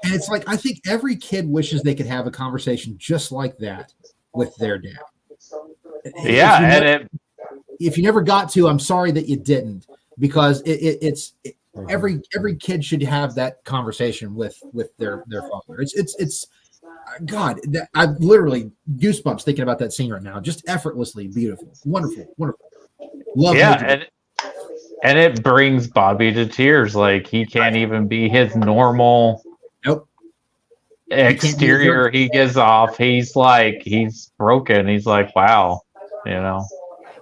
Speaker 1: And it's like, I think every kid wishes they could have a conversation just like that with their dad.
Speaker 2: Yeah.
Speaker 1: If you never got to, I'm sorry that you didn't, because every kid should have that conversation with their father. It's God, I've literally goosebumps thinking about that scene right now. Just effortlessly beautiful, wonderful. Love.
Speaker 2: Yeah, and it brings Bobby to tears. Like he can't even be his normal exterior. He gives off. He's broken. He's like, wow,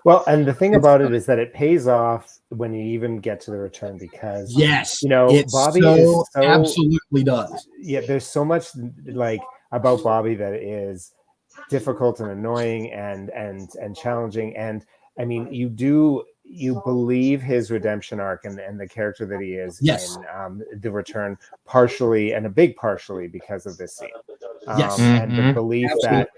Speaker 3: Well, and the thing about it is that it pays off when you even get to the return, because
Speaker 1: yes,
Speaker 3: Bobby
Speaker 1: so absolutely does.
Speaker 3: Yeah, there's so much about Bobby that is difficult and annoying and challenging. And I mean, you believe his redemption arc and the character that he is in The Return, partially and a big partially because of this scene. And the belief that,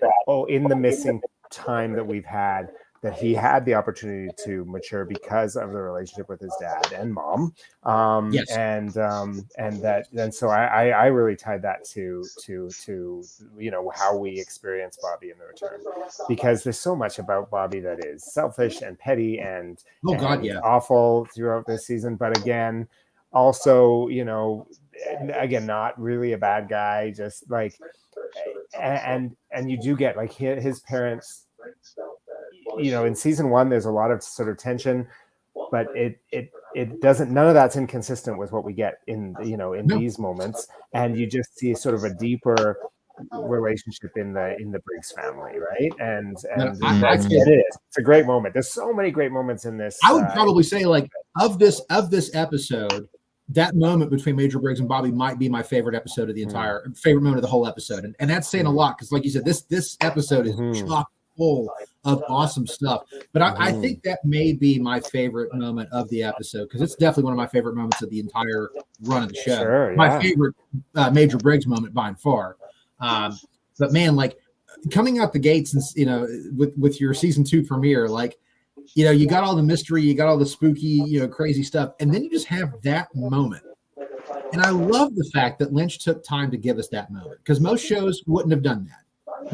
Speaker 3: in the missing time that we've had, that he had the opportunity to mature because of the relationship with his dad and mom. And so I really tied that to how we experience Bobby in The Return, because there's so much about Bobby that is selfish and petty and awful throughout this season. But again, also, again, not really a bad guy, just like, and you do get like his parents, in season 1, there's a lot of sort of tension, but it doesn't, none of that's inconsistent with what we get in these moments. And you just see sort of a deeper relationship in the Briggs family, right? And it's a great moment. There's so many great moments in this.
Speaker 1: I would probably say, like, of this episode, that moment between Major Briggs and Bobby might be my favorite episode of the entire favorite moment of the whole episode. And that's saying a lot, because like you said, this episode is chock full of awesome stuff. But I think that may be my favorite moment of the episode, because it's definitely one of my favorite moments of the entire run of the show.
Speaker 3: Sure, yeah.
Speaker 1: My favorite Major Briggs moment by far. But man, like, coming out the gates and with your season 2 premiere, like, you got all the mystery, you got all the spooky, crazy stuff, and then you just have that moment. And I love the fact that Lynch took time to give us that moment, because most shows wouldn't have done that.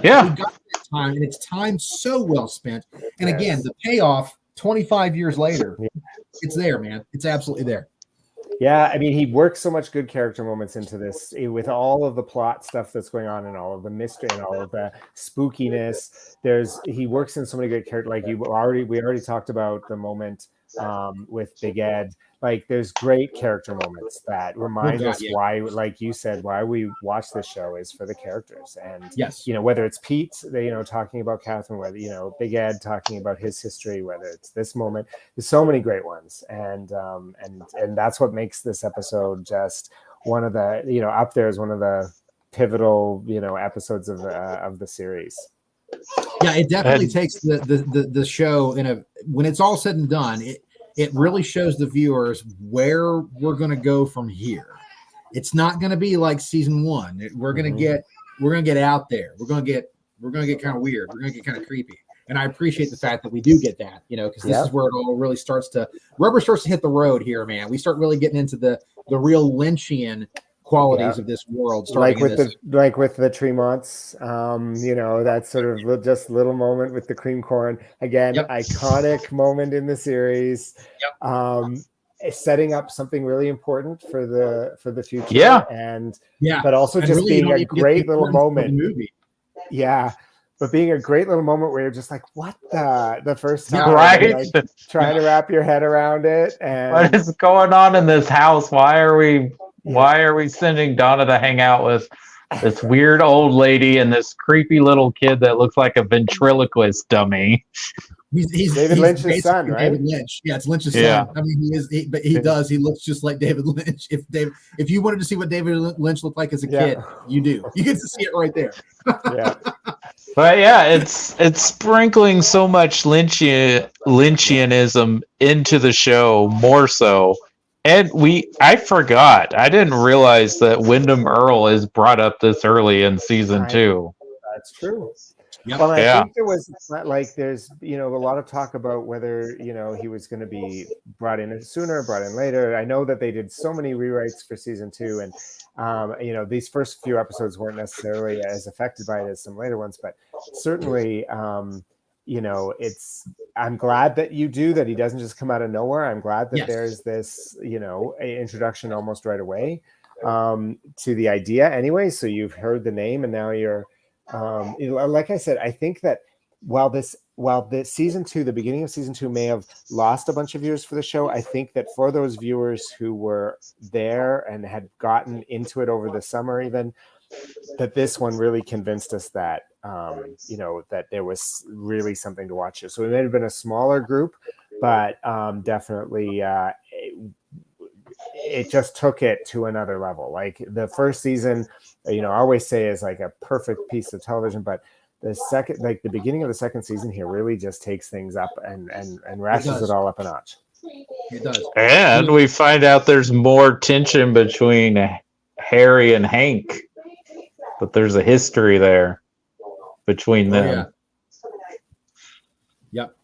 Speaker 2: Yeah.
Speaker 1: We got that time, and it's time so well spent. And again, the payoff 25 years later, it's there, man. It's absolutely there.
Speaker 3: Yeah, I mean, he works so much good character moments into this, with all of the plot stuff that's going on and all of the mystery and all of the spookiness. He works in so many great characters. Like we already talked about the moment with Big Ed. Like, there's great character moments that remind us why, like you said, why we watch this show is for the characters. And whether it's Pete, talking about Catherine, whether Big Ed talking about his history, whether it's this moment, there's so many great ones. And that's what makes this episode just one of the up there as one of the pivotal episodes of the series.
Speaker 1: Yeah, it definitely takes the show when it's all said and done, it really shows the viewers where we're going to go from here. It's not going to be like season 1. We're going to get out there. We're going to get kind of weird. We're going to get kind of creepy. And I appreciate the fact that we do get that, because this is where it all really rubber starts to hit the road here, man. We start really getting into the real Lynchian qualities of this world,
Speaker 3: like with the Tremonts, that sort of just little moment with the cream corn, again, iconic moment in the series, setting up something really important for the future, but also just really being a great little moment. But being a great little moment where you're just like, what the first time,
Speaker 2: right?
Speaker 3: Like, trying to wrap your head around it, and
Speaker 2: what is going on in this house? Why are we sending Donna to hang out with this weird old lady and this creepy little kid that looks like a ventriloquist dummy?
Speaker 3: He's David Lynch's son, right?
Speaker 1: David Lynch. Yeah, it's Lynch's son. I mean, he looks just like David Lynch. If you wanted to see what David Lynch looked like as a kid, you do. You get to see it right there.
Speaker 2: But it's sprinkling so much Lynchianism into the show, more so. And I forgot. I didn't realize that Wyndham Earle is brought up this early in season 2.
Speaker 3: That's true. Yep. Well, I think there's a lot of talk about whether he was going to be brought in sooner, brought in later. I know that they did so many rewrites for season 2, and these first few episodes weren't necessarily as affected by it as some later ones, but certainly I'm glad that he doesn't just come out of nowhere. I'm glad that there's this introduction almost right away to the idea anyway. So you've heard the name, and now you're like I said, I think that while the season 2, the beginning of season 2 may have lost a bunch of viewers for the show, I think that for those viewers who were there and had gotten into it over the summer, even, that this one really convinced us that that there was really something to watch here. So it may have been a smaller group, but definitely it just took it to another level. Like the first season, I always say is like a perfect piece of television, but the second, like the beginning of the second season here, really just takes things up and ratchets it all up a notch.
Speaker 1: It does.
Speaker 2: And we find out there's more tension between Harry and Hank, but there's a history there between them.
Speaker 1: Yeah. Yep.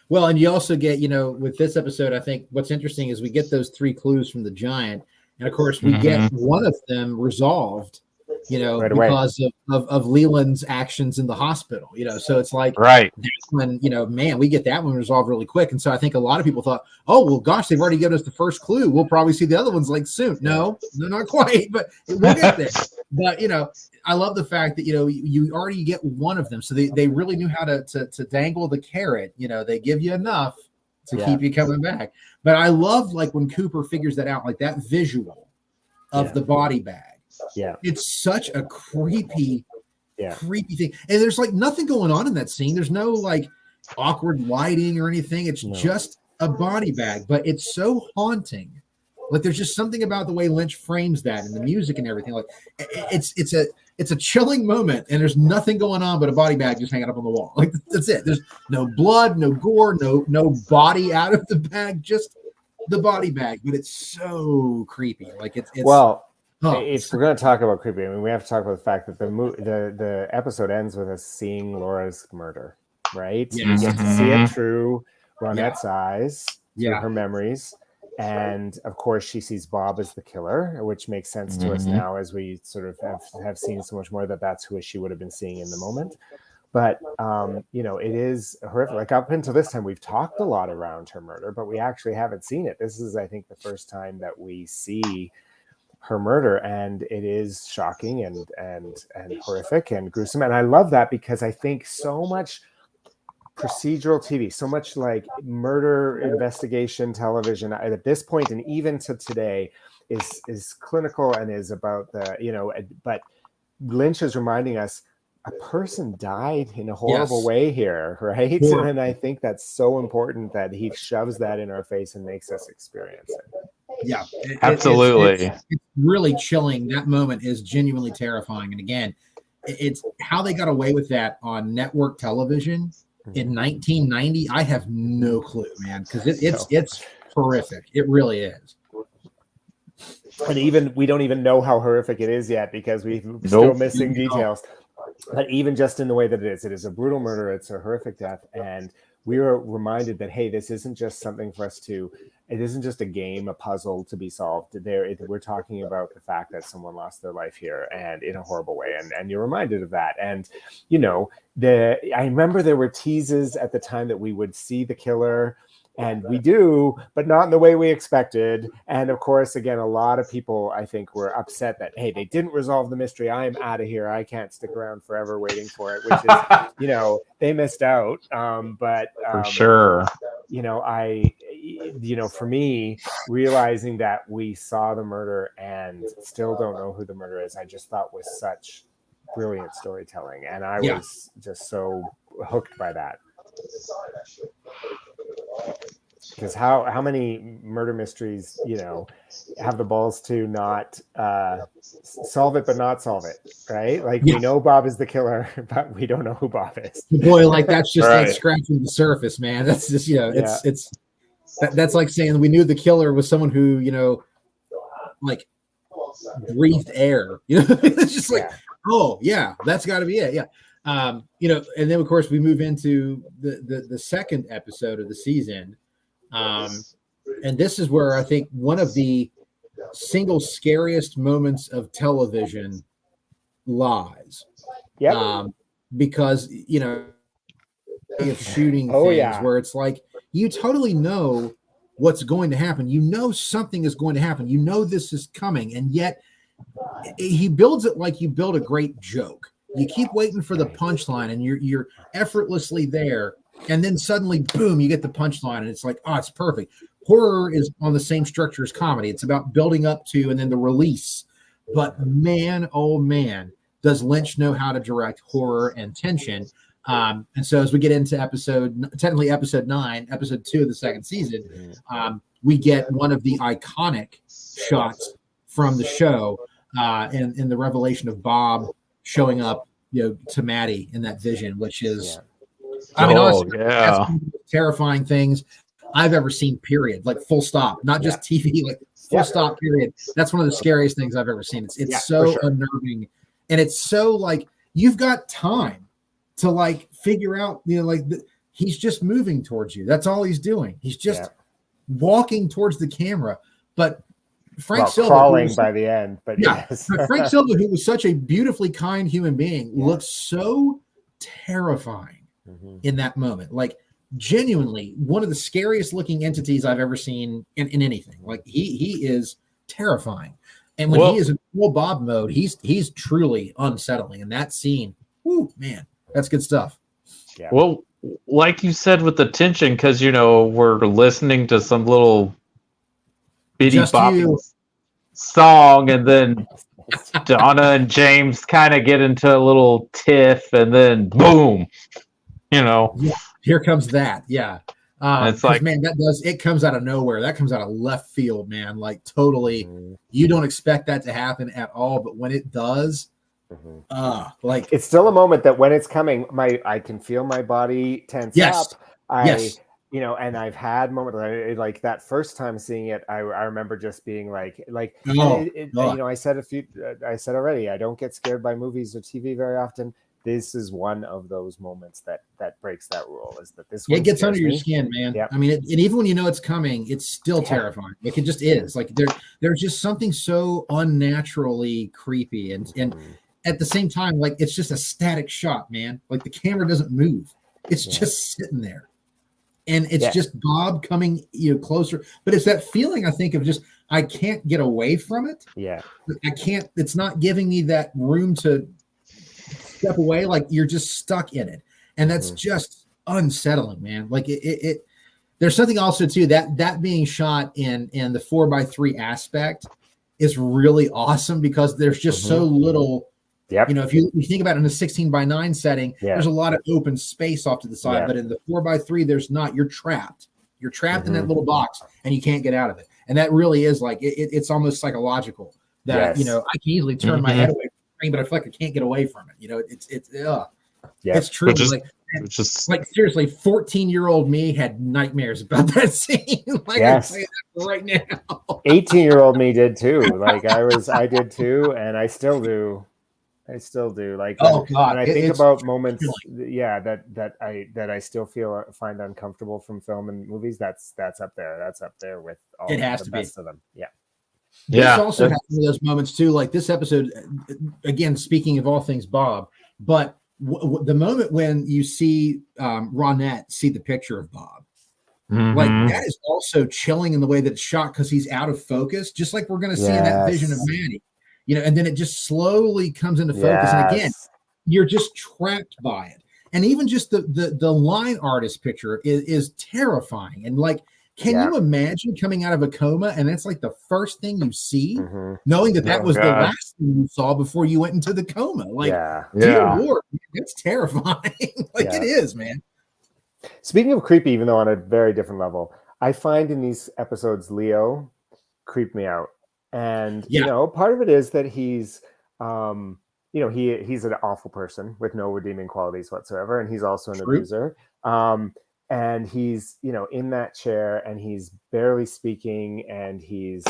Speaker 1: Well, and you also get, with this episode, I think what's interesting is we get those 3 clues from the giant, and of course we get one of them resolved, right because of Leland's actions in the hospital, so it's like,
Speaker 2: right,
Speaker 1: that's when, man, we get that one resolved really quick. And so I think a lot of people thought, oh, well, gosh, they've already given us the first clue. We'll probably see the other ones like soon. No, not quite, but we'll get there. But, I love the fact that, you already get one of them. So they really knew how to dangle the carrot. They give you enough to keep you coming back. But I love like when Cooper figures that out, like that visual of the body bag.
Speaker 3: Yeah,
Speaker 1: it's such a creepy thing, and there's like nothing going on in that scene. There's no like awkward lighting or anything. It's just a body bag, but it's so haunting. Like there's just something about the way Lynch frames that and the music and everything. Like it's a chilling moment, and there's nothing going on but a body bag just hanging up on the wall. Like that's it. There's no blood, no gore, no body out of the bag, just the body bag. But it's so creepy. Like it's
Speaker 3: well. If we're going to talk about creepy, I mean, we have to talk about the fact that the episode ends with us seeing Laura's murder, right?
Speaker 1: Yes.
Speaker 3: We get to see it through Ronette's eyes, through her memories. And of course, she sees Bob as the killer, which makes sense to us now as we sort of have seen so much more that that's who she would have been seeing in the moment. But, it is horrific. Like up until this time, we've talked a lot around her murder, but we actually haven't seen it. This is, I think, the first time that we see her murder, and it is shocking and horrific and gruesome. And I love that because I think so much procedural TV, so much like murder investigation television at this point and even to today is clinical and is about but Lynch is reminding us a person died in a horrible way here, right? Yeah. And I think that's so important that he shoves that in our face and makes us experience it.
Speaker 1: Yeah,
Speaker 2: absolutely.
Speaker 1: It's really chilling. That moment is genuinely terrifying. And again, it's how they got away with that on network television in 1990. I have no clue, man, because it's horrific. It really is.
Speaker 3: And even we don't even know how horrific it is yet because we're still missing details. But even just in the way that it is a brutal murder. It's a horrific death, and we were reminded that, hey, this isn't just something for us to, it isn't just a game, a puzzle to be solved. We're talking about the fact that someone lost their life here and in a horrible way. And you're reminded of that. And, I remember there were teases at the time that we would see the killer, and we do, but not in the way we expected. And of course, again, a lot of people, I think, were upset that, hey, they didn't resolve the mystery. I'm out of here. I can't stick around forever waiting for it, which is, they missed out. But
Speaker 2: for sure,
Speaker 3: for me, realizing that we saw the murder and still don't know who the murderer is, I just thought was such brilliant storytelling. And I was just so hooked by that. Because how many murder mysteries have the balls to not solve it but not solve it, right? Like we know Bob is the killer, but we don't know who Bob is.
Speaker 1: Boy, like that's just like scratching the surface, man. That's just that's like saying we knew the killer was someone who like breathed air. It's just like oh yeah, that's got to be it. Yeah. And then of course we move into the second episode of the season. And this is where I think one of the single scariest moments of television lies.
Speaker 3: Yeah.
Speaker 1: Because, of shooting things where it's like, you totally know what's going to happen. You know, something is going to happen. You know, this is coming. And yet he builds it like you build a great joke. You keep waiting for the punchline and you're effortlessly there. And then suddenly, boom, you get the punchline and it's like, oh, it's perfect. Horror is on the same structure as comedy. It's about building up to and then the release. But man, oh man, does Lynch know how to direct horror and tension. And so as we get into episode 9, episode 2 of the second season, we get one of the iconic shots from the show, and the revelation of Bob showing up, to Maddie in that vision, which is, I mean, honestly, that's one of the most terrifying things I've ever seen, period. Like full stop, not just TV, like full stop, period. That's one of the scariest things I've ever seen. It's so unnerving, and it's so like you've got time to like figure out, he's just moving towards you. That's all he's doing. He's just walking towards the camera. But Frank Silva,
Speaker 3: crawling by the end, but yes.
Speaker 1: But Frank Silva, who was such a beautifully kind human being, looked so terrifying in that moment. Like genuinely one of the scariest looking entities I've ever seen in anything. Like he is terrifying. And when he is in full Bob mode, he's truly unsettling. And that scene, whoo, man, that's good stuff.
Speaker 2: Yeah. Well, like you said with the tension, because we're listening to some little bitty bopping song, and then Donna and James kind of get into a little tiff, and then boom,
Speaker 1: here comes that.
Speaker 2: It's like,
Speaker 1: man, it comes out of nowhere. That comes out of left field, man. Like totally, you don't expect that to happen at all, but when it does, like
Speaker 3: it's still a moment that when it's coming, I can feel my body tense up. And I've had moments like that first time seeing it. I remember just being like, I said already, I don't get scared by movies or TV very often. This is one of those moments that breaks that rule. Is that this?
Speaker 1: It gets under your skin, man. Yep. I mean, and even when it's coming, it's still terrifying. Like it just is. Like there's just something so unnaturally creepy, and at the same time, like it's just a static shot, man. Like the camera doesn't move. It's just sitting there. And it's just Bob coming closer. But it's that feeling, I think, of just, I can't get away from it.
Speaker 3: Yeah.
Speaker 1: I can't, it's not giving me that room to step away. Like you're just stuck in it. And that's just unsettling, man. Like it there's something also too, that being shot in the 4x3 aspect is really awesome because there's just so little.
Speaker 3: Yep.
Speaker 1: If you think about it in a 16:9 setting, there's a lot of open space off to the side, but in the 4x3, there's not. You're trapped. You're trapped in that little box, and you can't get out of it. And that really is like it's almost psychological. That I can easily turn my head away from the screen, but I feel like I can't get away from it. It's true. Like seriously, 14-year-old me had nightmares about that scene. Like I say that right now.
Speaker 3: 18-year-old me did too. Like I did too, and I still do. Like,
Speaker 1: oh God!
Speaker 3: And I think about moments, that I still find uncomfortable from film and movies. That's up there. That's up there with all the best of them. Yeah.
Speaker 1: This also has those moments too. Like this episode, again, speaking of all things Bob, but the moment when you see Ronette see the picture of Bob, like that is also chilling in the way that it's shot because he's out of focus, just like we're going to see in that vision of Maddie. And then it just slowly comes into focus. And again, you're just trapped by it. And even just the line artist picture is terrifying. And like, can you imagine coming out of a coma and that's like the first thing you see, knowing that was the last thing you saw before you went into the coma? Like, dear Lord, it's terrifying. It is, man.
Speaker 3: Speaking of creepy, even though on a very different level, I find in these episodes, Leo creeped me out. And, part of it is that he's, he's an awful person with no redeeming qualities whatsoever. And he's also an abuser. And he's, in that chair and he's barely speaking and he's,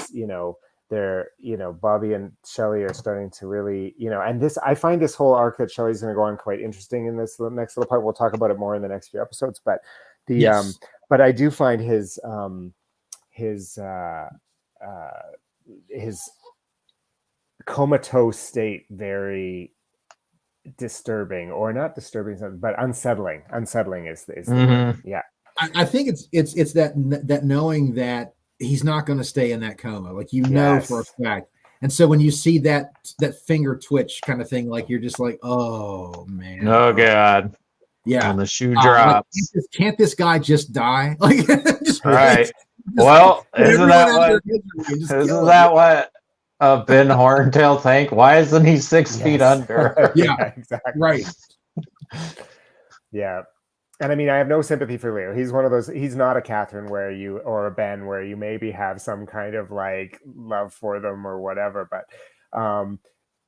Speaker 3: Bobby and Shelley are starting to really, and I find this whole arc that Shelley's going to go on quite interesting in this next little part. We'll talk about it more in the next few episodes, but but I do find his comatose state very disturbing, or not disturbing, but unsettling. Unsettling is
Speaker 1: I think it's that knowing that he's not going to stay in that coma, like for a fact. And so when you see that finger twitch kind of thing, like you're just like, oh man,
Speaker 2: oh God, and the shoe drops.
Speaker 1: Like, can't this guy just die? Like,
Speaker 2: right. Well, isn't that what Ben Horntail think? Why isn't he 6 feet under?
Speaker 1: Yeah, exactly. Right.
Speaker 3: Yeah. And I mean, I have no sympathy for Leo. He's one of those. He's not a Catherine or a Ben where you maybe have some kind of like love for them or whatever.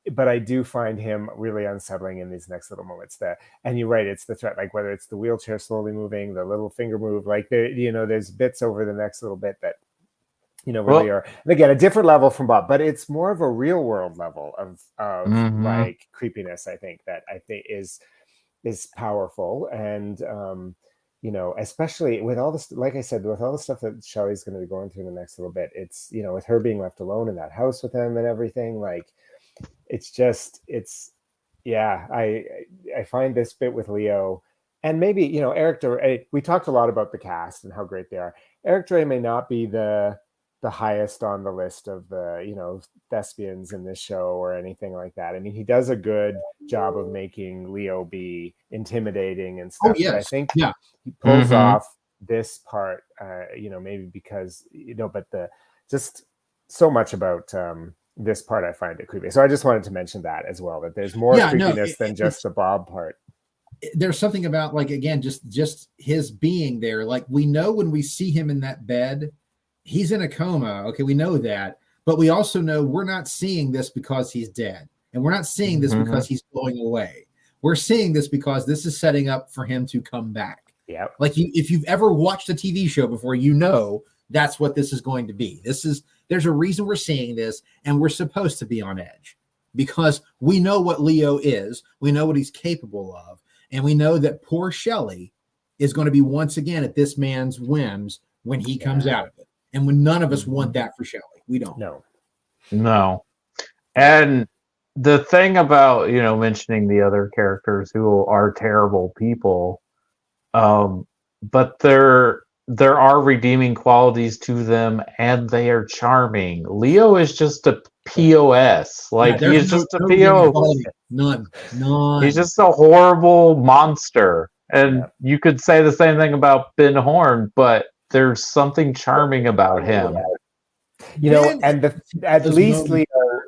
Speaker 3: But I do find him really unsettling in these next little moments. And you're right, it's the threat, like whether it's the wheelchair slowly moving, the little finger move, like there's bits over the next little bit that really are. And again, a different level from Bob, but it's more of a real world level of like creepiness. I think is powerful, and especially with all this, like I said, with all the stuff that Shelley's going to be going through in the next little bit. It's with her being left alone in that house with him and everything, like I find this bit with Leo, and maybe Eric Duray. We talked a lot about the cast and how great they are. Eric Duray may not be the highest on the list of the thespians in this show or anything like that. I mean, he does a good job of making Leo be intimidating and stuff.
Speaker 1: Oh, yes.
Speaker 3: But I think
Speaker 1: he
Speaker 3: pulls off this part, maybe because but just so much about this part I find it creepy. So I just wanted to mention that as well, that there's more creepiness than just the Bob part.
Speaker 1: There's something about, like, again, just his being there. Like, we know when we see him in that bed, he's in a coma. Okay, we know that. But we also know we're not seeing this because he's dead. And we're not seeing this because he's going away. We're seeing this because this is setting up for him to come back.
Speaker 3: Yeah.
Speaker 1: Like, if you've ever watched a TV show before, that's what this is going to be. There's a reason we're seeing this, and we're supposed to be on edge because we know what Leo is. We know what he's capable of. And we know that poor Shelley is going to be once again at this man's whims when he comes out of it. And when none of us want that for Shelley. We don't.
Speaker 2: No. And the thing about, mentioning the other characters who are terrible people, but there are redeeming qualities to them, and they are charming. Leo is just a POS. Like, he's just a POS.
Speaker 1: None.
Speaker 2: He's just a horrible monster. And you could say the same thing about Ben Horne, but there's something charming about him.
Speaker 3: At least Leo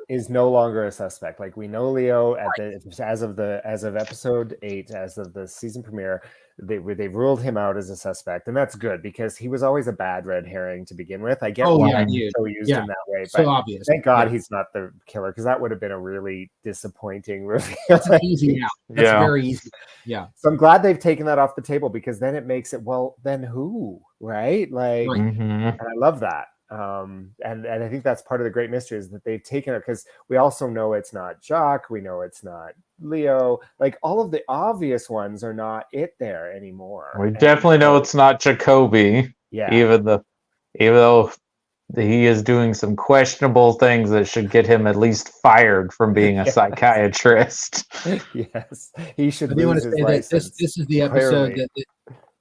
Speaker 3: is no longer a suspect. Like, we know Leo as of episode 8, as of the season premiere, they've ruled him out as a suspect, and that's good because he was always a bad red herring to begin with. I get why he's so used in that way, but
Speaker 1: obvious.
Speaker 3: Thank God he's not the killer, because that would have been a really disappointing reveal.
Speaker 1: That's an easy out. That's very easy. Yeah.
Speaker 3: So I'm glad they've taken that off the table, because then it makes it, well, then who, right? Like, and I love that. And I think that's part of the great mystery, is that they've taken it, because we also know it's not Jacques, we know it's not Leo, like all of the obvious ones are not there anymore.
Speaker 2: We definitely know it's not Jacoby.
Speaker 3: Yeah.
Speaker 2: Even though he is doing some questionable things that should get him at least fired from being a psychiatrist.
Speaker 3: Yes, he should lose his license.
Speaker 1: This is the episode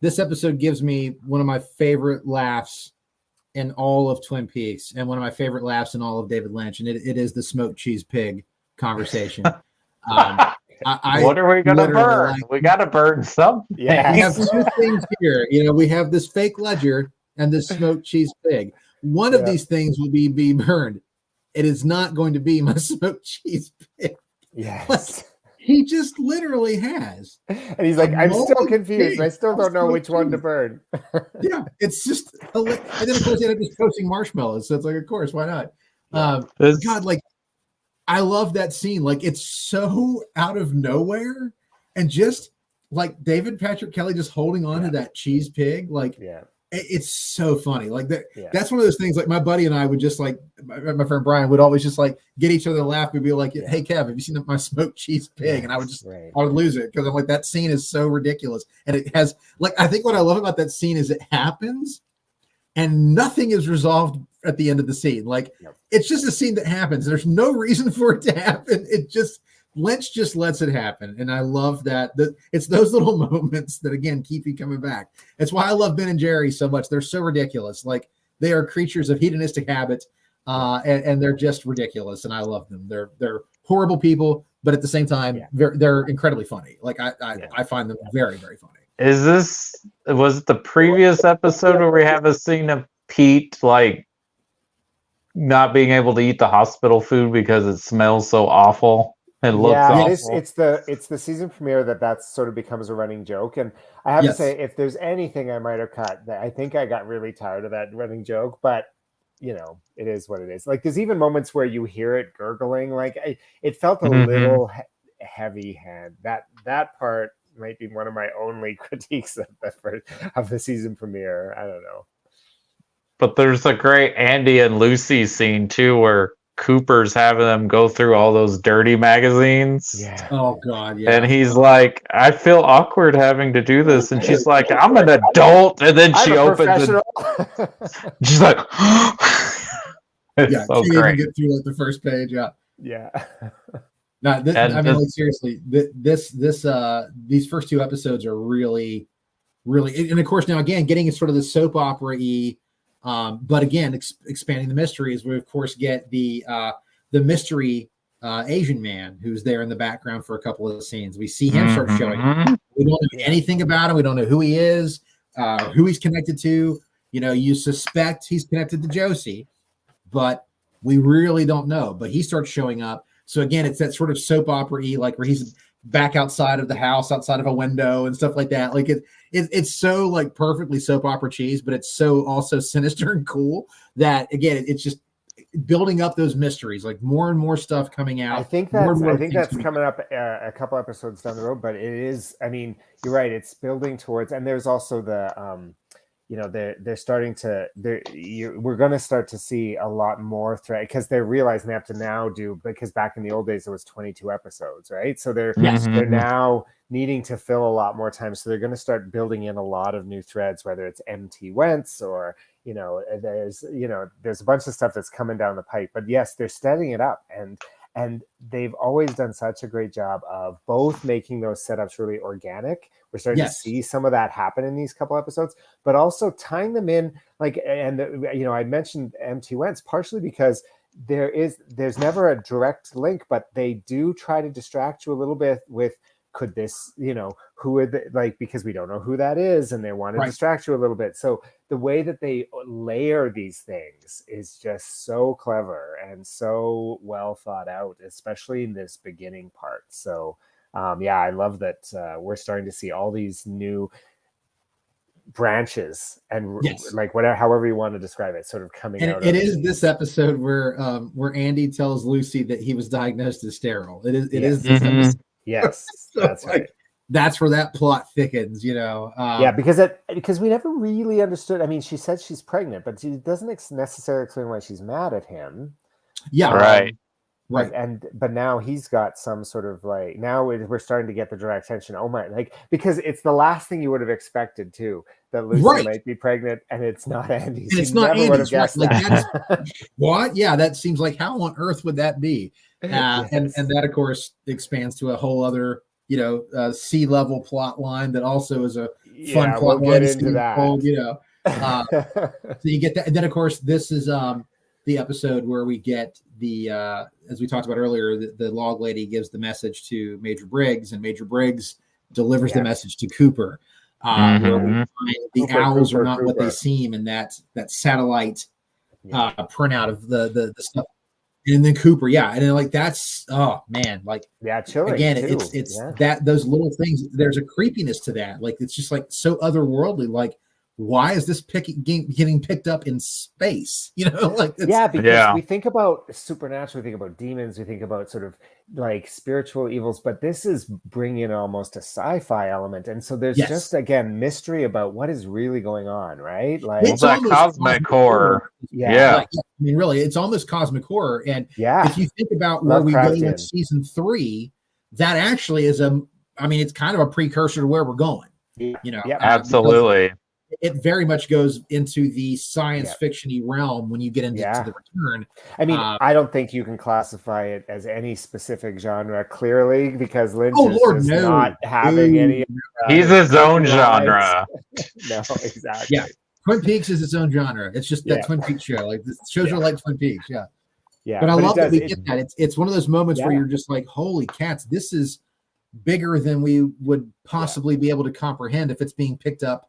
Speaker 1: this episode gives me one of my favorite laughs in all of Twin Peaks, and one of my favorite laughs in all of David Lynch, and it is the smoked cheese pig conversation.
Speaker 2: What are we gonna burn? We gotta burn something.
Speaker 3: Yeah,
Speaker 1: we have two things here. We have this fake ledger and this smoked cheese pig. One of these things will be burned. It is not going to be my smoked cheese pig.
Speaker 3: Yes.
Speaker 1: But he just literally has.
Speaker 3: And he's like, I'm still confused. I still don't know which one to burn.
Speaker 1: Yeah, it's just, and then of course he ended up just toasting marshmallows. So it's like, of course, why not? God, like, I love that scene. Like, it's so out of nowhere, and just like David Patrick Kelly just holding on to that cheese pig. Like, it's so funny. Like that. That's one of those things. Like, my buddy and I would just, like, my friend Brian would always just, like, get each other to laugh. We'd be like, "Hey Kev, have you seen my smoked cheese pig?" And I would just, I would lose it, because I'm like, that scene is so ridiculous. And it has, like, I think what I love about that scene is it happens, and nothing is resolved at the end of the scene. Like, it's just a scene that happens. There's no reason for it to happen. Lynch just lets it happen. And I love that. It's those little moments that, again, keep you coming back. It's why I love Ben and Jerry so much. They're so ridiculous. Like, they are creatures of hedonistic habit, and they're just ridiculous. And I love them. They're horrible people, but at the same time, they're incredibly funny. Like, I find them very, very funny.
Speaker 2: Was it the previous episode where we have a scene of Pete, like, not being able to eat the hospital food because it smells so awful? It looks awful.
Speaker 3: It's the season premiere that sort of becomes a running joke. And I have to say, if there's anything I might have cut, I think I got really tired of that running joke. But you know, it is what it is. Like there's even moments where you hear it gurgling. Like it felt a little heavy hand. That part might be one of my only critiques of the season premiere. I don't know.
Speaker 2: But there's a great Andy and Lucy scene too, where Cooper's having them go through all those dirty magazines.
Speaker 3: Yeah.
Speaker 1: Oh God. Yeah.
Speaker 2: And he's like, I feel awkward having to do this. And she's like, I'm an adult. And then she opens it. She's like,
Speaker 1: it's so
Speaker 2: great.
Speaker 1: Even get through like the first page. Yeah.
Speaker 3: Yeah.
Speaker 1: No, I mean, like seriously, these first two episodes are really, really, and of course now again getting sort of the soap opera-y, but again expanding the mystery as we of course get the mystery Asian man who's there in the background for a couple of scenes. We see him start showing up. We don't know anything about him. We don't know who he is, who he's connected to. You know, you suspect he's connected to Josie, but we really don't know. But he starts showing up. So again, it's that sort of soap opera-y, like where he's back outside of the house, outside of a window and stuff like that. Like it's so like perfectly soap opera cheese, but it's so also sinister and cool that again, it's just building up those mysteries, like more and more stuff coming out.
Speaker 3: I think that's coming up a couple episodes down the road, but it is, I mean, you're right. It's building towards, and there's also the, you know, they're starting to, we're going to start to see a lot more thread because they're realizing they have to now do, because back in the old days, there was 22 episodes, right? So they're now needing to fill a lot more time. So they're going to start building in a lot of new threads, whether it's MT Wentz or, you know, there's a bunch of stuff that's coming down the pipe, but yes, they're setting it up and they've always done such a great job of both making those setups really organic. We're starting to see some of that happen in these couple episodes, but also tying them in, like, and you know, I mentioned MT Wentz partially because there's never a direct link, but they do try to distract you a little bit with, could this, you know, who would like, because we don't know who that is and they want to distract you a little bit. So the way that they layer these things is just so clever and so well thought out, especially in this beginning part. So I love that we're starting to see all these new branches and like whatever, however you want to describe it, sort of coming out.
Speaker 1: It is this episode where Andy tells Lucy that he was diagnosed as sterile. It is this episode.
Speaker 3: Yes, so that's right.
Speaker 1: That's where that plot thickens, you know.
Speaker 3: Because we never really understood. I mean, she said she's pregnant, but she doesn't necessarily explain why she's mad at him.
Speaker 1: Yeah,
Speaker 2: right.
Speaker 3: But now he's got some sort of like, now we're starting to get the direct attention. Oh my, like, because it's the last thing you would have expected too, that Lucy might be pregnant and it's not Andy.
Speaker 1: And it's not Andy. What? Yeah, that seems like, how on earth would that be? And that of course expands to a whole other, you know, C-level plot line that also is a fun plot line.
Speaker 3: Into that.
Speaker 1: Cold, you know, so you get that, and then of course this is the episode where we get the as we talked about earlier, the log lady gives the message to Major Briggs, and Major Briggs delivers the message to Cooper. Where we find the owls are not what they seem, and that satellite printout of the stuff. And then Cooper, and then like that's
Speaker 3: chilling.
Speaker 1: Again, it's that those little things. There's a creepiness to that. Like it's just like so otherworldly. Like, why is this getting picked up in space? You know, like
Speaker 3: because we think about supernatural, we think about demons, we think about sort of like spiritual evils, but this is bringing almost a sci-fi element, and so there's just again mystery about what is really going on, right? Like
Speaker 2: it's that cosmic horror.
Speaker 1: I mean, really, it's almost cosmic horror. And if you think about where we go in season 3, that actually is it's kind of a precursor to where we're going. You know,
Speaker 2: absolutely.
Speaker 1: It very much goes into the science fiction-y realm when you get into the Return.
Speaker 3: I mean, I don't think you can classify it as any specific genre clearly because Lynch is not having any.
Speaker 2: He's his own genre.
Speaker 3: No, exactly.
Speaker 1: Yeah, Twin Peaks is its own genre. It's just that Twin Peaks show. Like the shows are like Twin Peaks. Yeah. But I love that we get that. It's one of those moments where you're just like, holy cats, this is bigger than we would possibly be able to comprehend if it's being picked up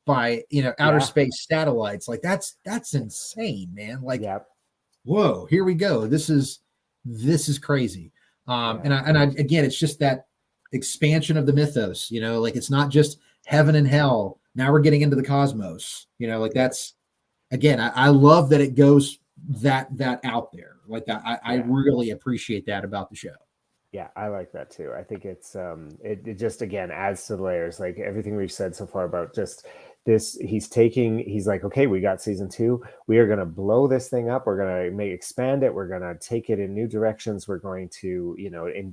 Speaker 1: by outer space satellites. Like that's insane, man. Like whoa, here we go. This is crazy. Again, it's just that expansion of the mythos, like it's not just heaven and hell. Now we're getting into the cosmos, like that's, again, I love that it goes that out there like that. I really appreciate that about the show.
Speaker 3: Yeah, I like that too. I think it's it just again adds to the layers, like everything we've said so far about just this. He's like, okay, we got season 2. We are going to blow this thing up. We're going to expand it. We're going to take it in new directions. We're going to,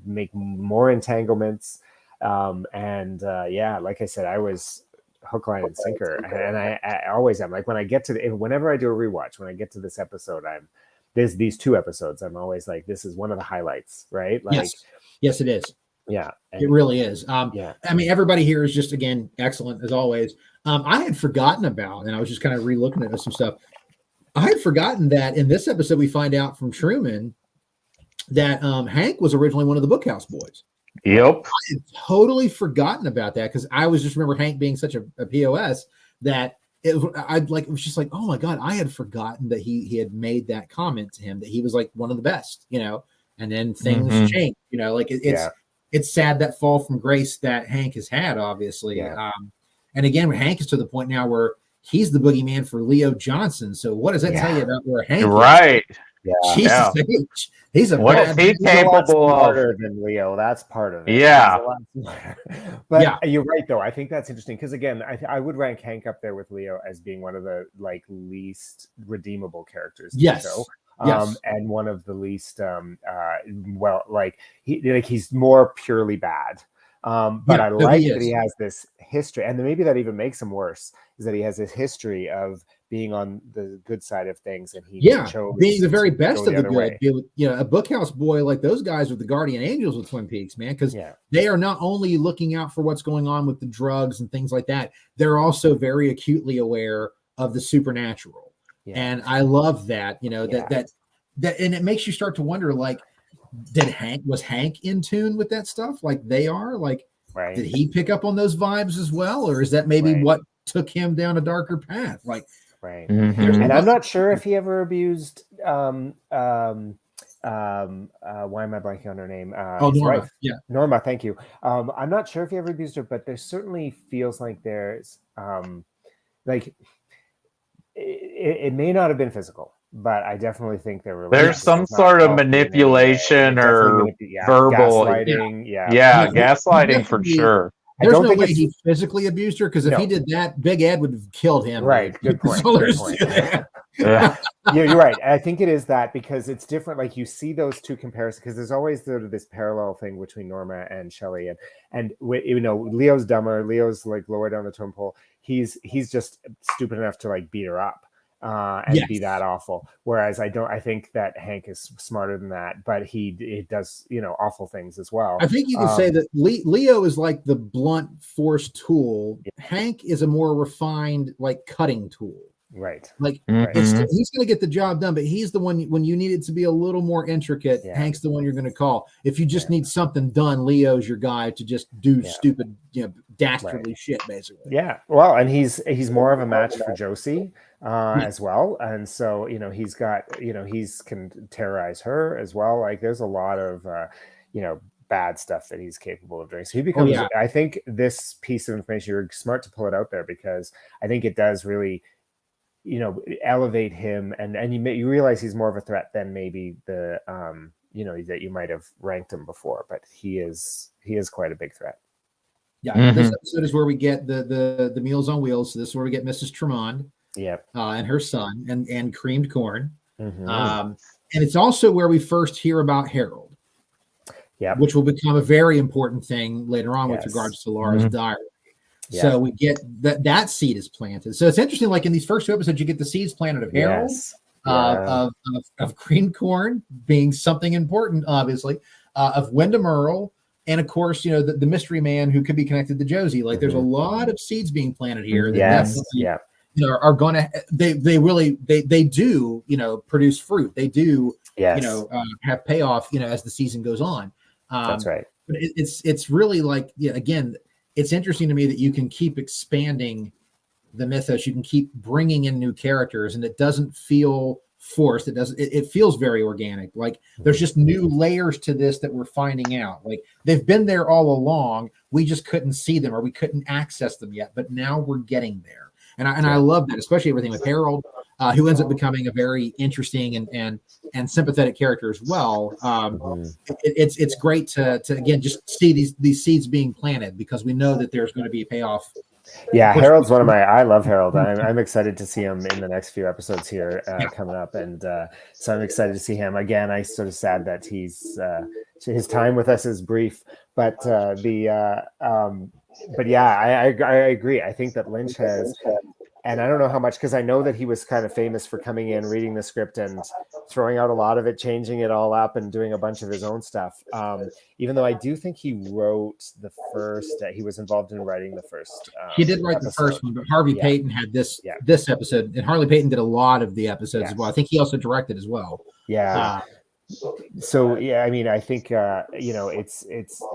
Speaker 3: make more entanglements. Like I said, I was hook, line, and sinker, and I always am. Like whenever I do a rewatch, when I get to this episode, these 2 episodes, I'm always like, this is one of the highlights, right? Like,
Speaker 1: yes, it is.
Speaker 3: Yeah,
Speaker 1: it really is. I mean, everybody here is just, again, excellent as always. I had forgotten about, and I was just kind of re-looking at some stuff. I had forgotten that in this episode we find out from Truman that Hank was originally one of the Bookhouse boys.
Speaker 2: Yep.
Speaker 1: I had totally forgotten about that because I was just remember Hank being such a POS that it was just like, oh my God, I had forgotten that he had made that comment to him that he was like one of the best, and then things change, like it's sad that fall from grace that Hank has had, obviously.
Speaker 3: Yeah.
Speaker 1: And again, Hank is to the point now where he's the boogeyman for Leo Johnson. So what does that tell you about where Hank
Speaker 2: is?
Speaker 1: Yeah. Jesus, he's
Speaker 2: what is he capable of?
Speaker 3: Than Leo, that's part of it.
Speaker 2: Yeah,
Speaker 3: but you're right though. I think that's interesting because again, I would rank Hank up there with Leo as being one of the least redeemable characters in the show. And one of the least he's more purely bad. But I like that he has this history, and maybe that even makes him worse, is that he has this history of being on the good side of things, and he chose
Speaker 1: being the very best of the good. A Bookhouse boy like those guys with the guardian angels with Twin Peaks, man, because they are not only looking out for what's going on with the drugs and things like that, they're also very acutely aware of the supernatural. And I love that, that and it makes you start to wonder, like, was Hank in tune with that stuff like they are? Like, did he pick up on those vibes as well? Or is that maybe what took him down a darker path? Like,
Speaker 3: and I'm not sure if he ever abused why am I blanking on her name?
Speaker 1: Norma.
Speaker 3: Norma, thank you. I'm not sure if he ever abused her, but there certainly feels like there's it may not have been physical, but I definitely think there's
Speaker 2: some sort of manipulation or verbal
Speaker 3: gaslighting.
Speaker 2: Gaslighting for sure.
Speaker 1: There's no way he physically abused her, because if he did that, Big Ed would have killed him.
Speaker 3: Right. Good point. Yeah, you're right. I think it is that, because it's different. Like, you see those two comparisons, because there's always this parallel thing between Norma and Shelley, and Leo's dumber. Leo's like lower down the totem pole. He's just stupid enough to like beat her up. And be that awful. Whereas I think that Hank is smarter than that, but he does, awful things as well.
Speaker 1: I think you can say that Leo is like the blunt force tool. Hank is a more refined, like, cutting tool.
Speaker 3: Right.
Speaker 1: Like, he's going to get the job done, but he's the one, when you need it to be a little more intricate, Hank's the one you're going to call. If you just need something done, Leo's your guy to just do stupid, dastardly shit, basically.
Speaker 3: Yeah. Well, and he's more of a match for Josie as well. And so, he's got, he's can terrorize her as well. Like, there's a lot of, bad stuff that he's capable of doing. So he becomes, I think this piece of information, you're smart to pull it out there, because I think it does really, elevate him, and you realize he's more of a threat than maybe the that you might have ranked him before, but he is quite a big threat.
Speaker 1: This episode is where we get the Meals on Wheels. So this is where we get Mrs. Tremond and her son and creamed corn. And it's also where we first hear about Harold, which will become a very important thing later on with regards to Laura's diary. So we get that seed is planted. So it's interesting. Like, in these first 2 episodes, you get the seeds planted of Harold, of creamed corn being something important, obviously, of Wyndham Earle, and of course, the mystery man who could be connected to Josie. Like, there's a lot of seeds being planted here. That are going to they do produce fruit. They do have payoff as the season goes on.
Speaker 3: That's right.
Speaker 1: But it's really like again. It's interesting to me that you can keep expanding the mythos. You can keep bringing in new characters, and it doesn't feel forced. It feels very organic. Like there's just new layers to this that we're finding out. Like they've been there all along. We just couldn't see them or we couldn't access them yet, but now we're getting there. And I love that, especially everything with Harold, who ends up becoming a very interesting and sympathetic character as well. It's great to again just see these seeds being planted because we know that there's going to be a payoff.
Speaker 3: Yeah, Harold's one of my. I love Harold. I'm excited to see him in the next few episodes here coming up, and so I'm excited to see him again. I sort of sad that his time with us is brief, but yeah, I agree. I think that Lynch has, and I don't know how much, because I know that he was kind of famous for coming in, reading the script and throwing out a lot of it, changing it all up and doing a bunch of his own stuff. Even though I do think he wrote the first, he was involved in writing the first.
Speaker 1: He did write the first one, but Harvey Payton had this episode, and Harley Payton did a lot of the episodes as well. I think he also directed as well.
Speaker 3: Yeah. So yeah, I mean, I think it's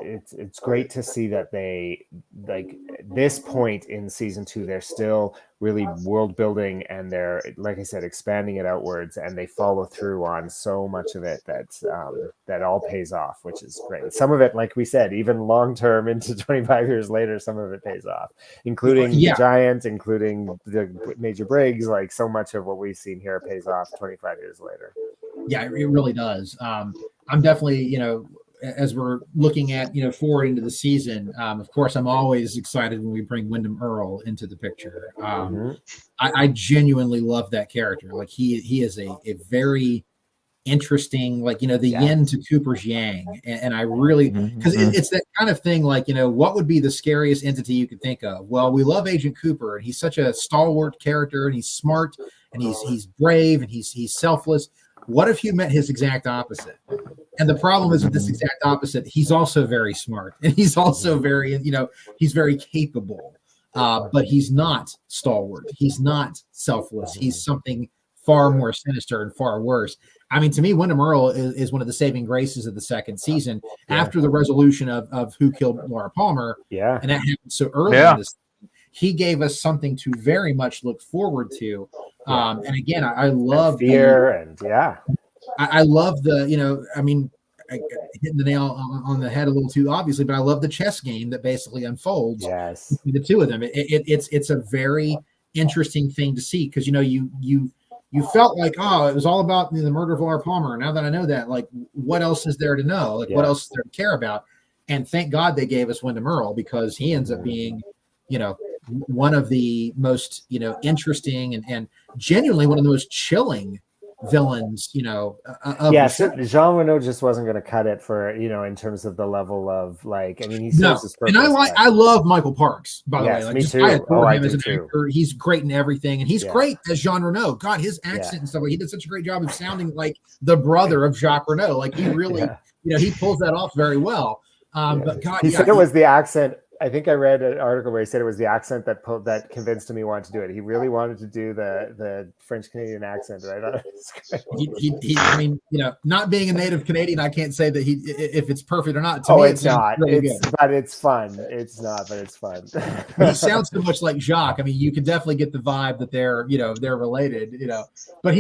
Speaker 3: great to see that they, like, this point in season 2, they're still really world building and they're, like I said, expanding it outwards, and they follow through on so much of it that all pays off, which is great. Some of it, like we said, even long term into 25 years later, some of it pays off, including the Giant, including the Major Briggs. Like so much of what we've seen here pays off 25 years later.
Speaker 1: Yeah, it really does. I'm definitely, as we're looking at, forward into the season, of course, I'm always excited when we bring Wyndham Earl into the picture. I genuinely love that character. Like he is a very interesting, like, the yin to Cooper's yang. And I really, because it's that kind of thing, like, what would be the scariest entity you could think of? Well, we love Agent Cooper, and he's such a stalwart character, and he's smart, and he's brave, and he's selfless. What if you met his exact opposite? And the problem is with this exact opposite, he's also very smart, and he's also very, he's very capable, but he's not stalwart. He's not selfless. He's something far more sinister and far worse. I mean, to me, Wyndham Earl is one of the saving graces of the second season after the resolution of who killed Laura Palmer. Yeah. And that happened so early in this. He gave us something to very much look forward to. And again, I love
Speaker 3: fear
Speaker 1: I love the, hitting the nail on the head a little too obviously, but I love the chess game that basically unfolds between the two of them. It's a very interesting thing to see because, you felt like, oh, it was all about the murder of Laura Palmer. Now that I know that, like, what else is there to know? Like, what else is there to care about? And thank God they gave us Wyndham Earl because he ends up being, one of the most, interesting and genuinely one of the most chilling villains,
Speaker 3: Jean Reno just wasn't going to cut it for, in terms of the level of, like, I mean, he serves his purpose.
Speaker 1: And I love Michael Parks, by the way. Like,
Speaker 3: me too. I adore
Speaker 1: him as an actor. He's great in everything, and he's great as Jean Reno. God, his accent and stuff, like, he did such a great job of sounding like the brother of Jacques Reno. Like, he really, he pulls that off very well. But God,
Speaker 3: he said it was the accent. I think I read an article where he said it was the accent that convinced him he wanted to do it. He really wanted to do the French Canadian accent, right?
Speaker 1: I mean, not being a native Canadian, I can't say that if it's perfect or not. To me,
Speaker 3: it's not. But it's fun. It's not, but it's fun.
Speaker 1: He sounds so much like Jacques. I mean, you can definitely get the vibe that they're related. But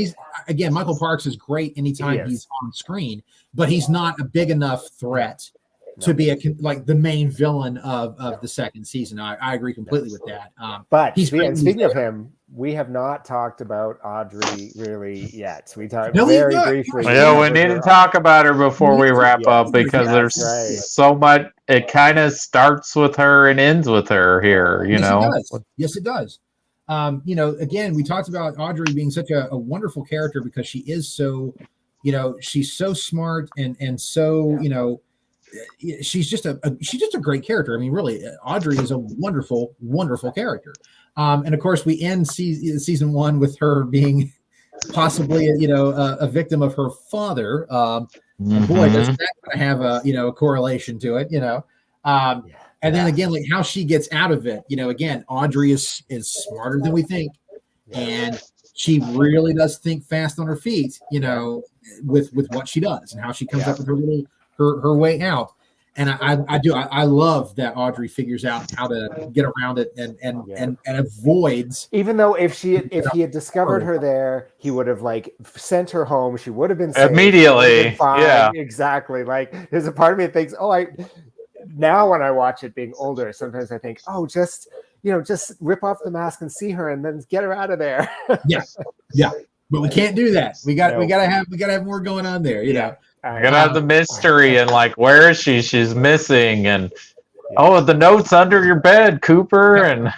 Speaker 1: again, Michael Parks is great anytime he's on screen, but he's not a big enough threat to be like the main villain of the second season. I agree completely with that.
Speaker 3: But speaking of him, we have not talked about Audrey really yet. We talked very briefly.
Speaker 2: Yeah, we need to talk about her before we wrap up because there's so much. It kind of starts with her and ends with her here.
Speaker 1: Yes, it does. Again, we talked about Audrey being such a wonderful character because she is so, she's so smart and so, she's just a great character. I mean, really, Audrey is a wonderful, wonderful character. And of course, we end season 1 with her being possibly, a victim of her father. And boy, does that have a correlation to it, And then again, like how she gets out of it, again, Audrey is smarter than we think, and she really does think fast on her feet, with what she does and how she comes up with her way out. And I love that Audrey figures out how to get around it and avoids.
Speaker 3: Even though if he had discovered her there, he would have like sent her home. She would have been safe.
Speaker 2: Immediately.
Speaker 3: Fine.
Speaker 2: Yeah,
Speaker 3: exactly. Like there's a part of me that thinks, now when I watch it being older, sometimes I think, just rip off the mask and see her and then get her out of there.
Speaker 1: Yeah. But we can't do that. We gotta have more going on there, you know.
Speaker 2: I gotta have the mystery and like, where is she? She's missing, and the note's under your bed, Cooper. And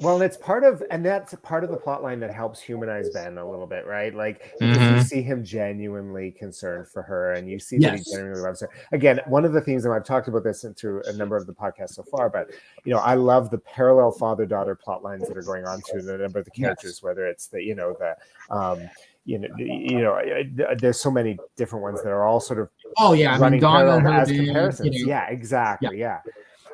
Speaker 3: well, that's part of the plot line that helps humanize Ben a little bit, right? Like you see him genuinely concerned for her, and you see that he genuinely loves her. Again, one of the themes, and I've talked about this through a number of the podcasts so far, but I love the parallel father-daughter plot lines that are going on through the number of the characters, whether it's there's so many different ones that are all sort of running parallel as comparisons. Yeah, exactly. Yeah.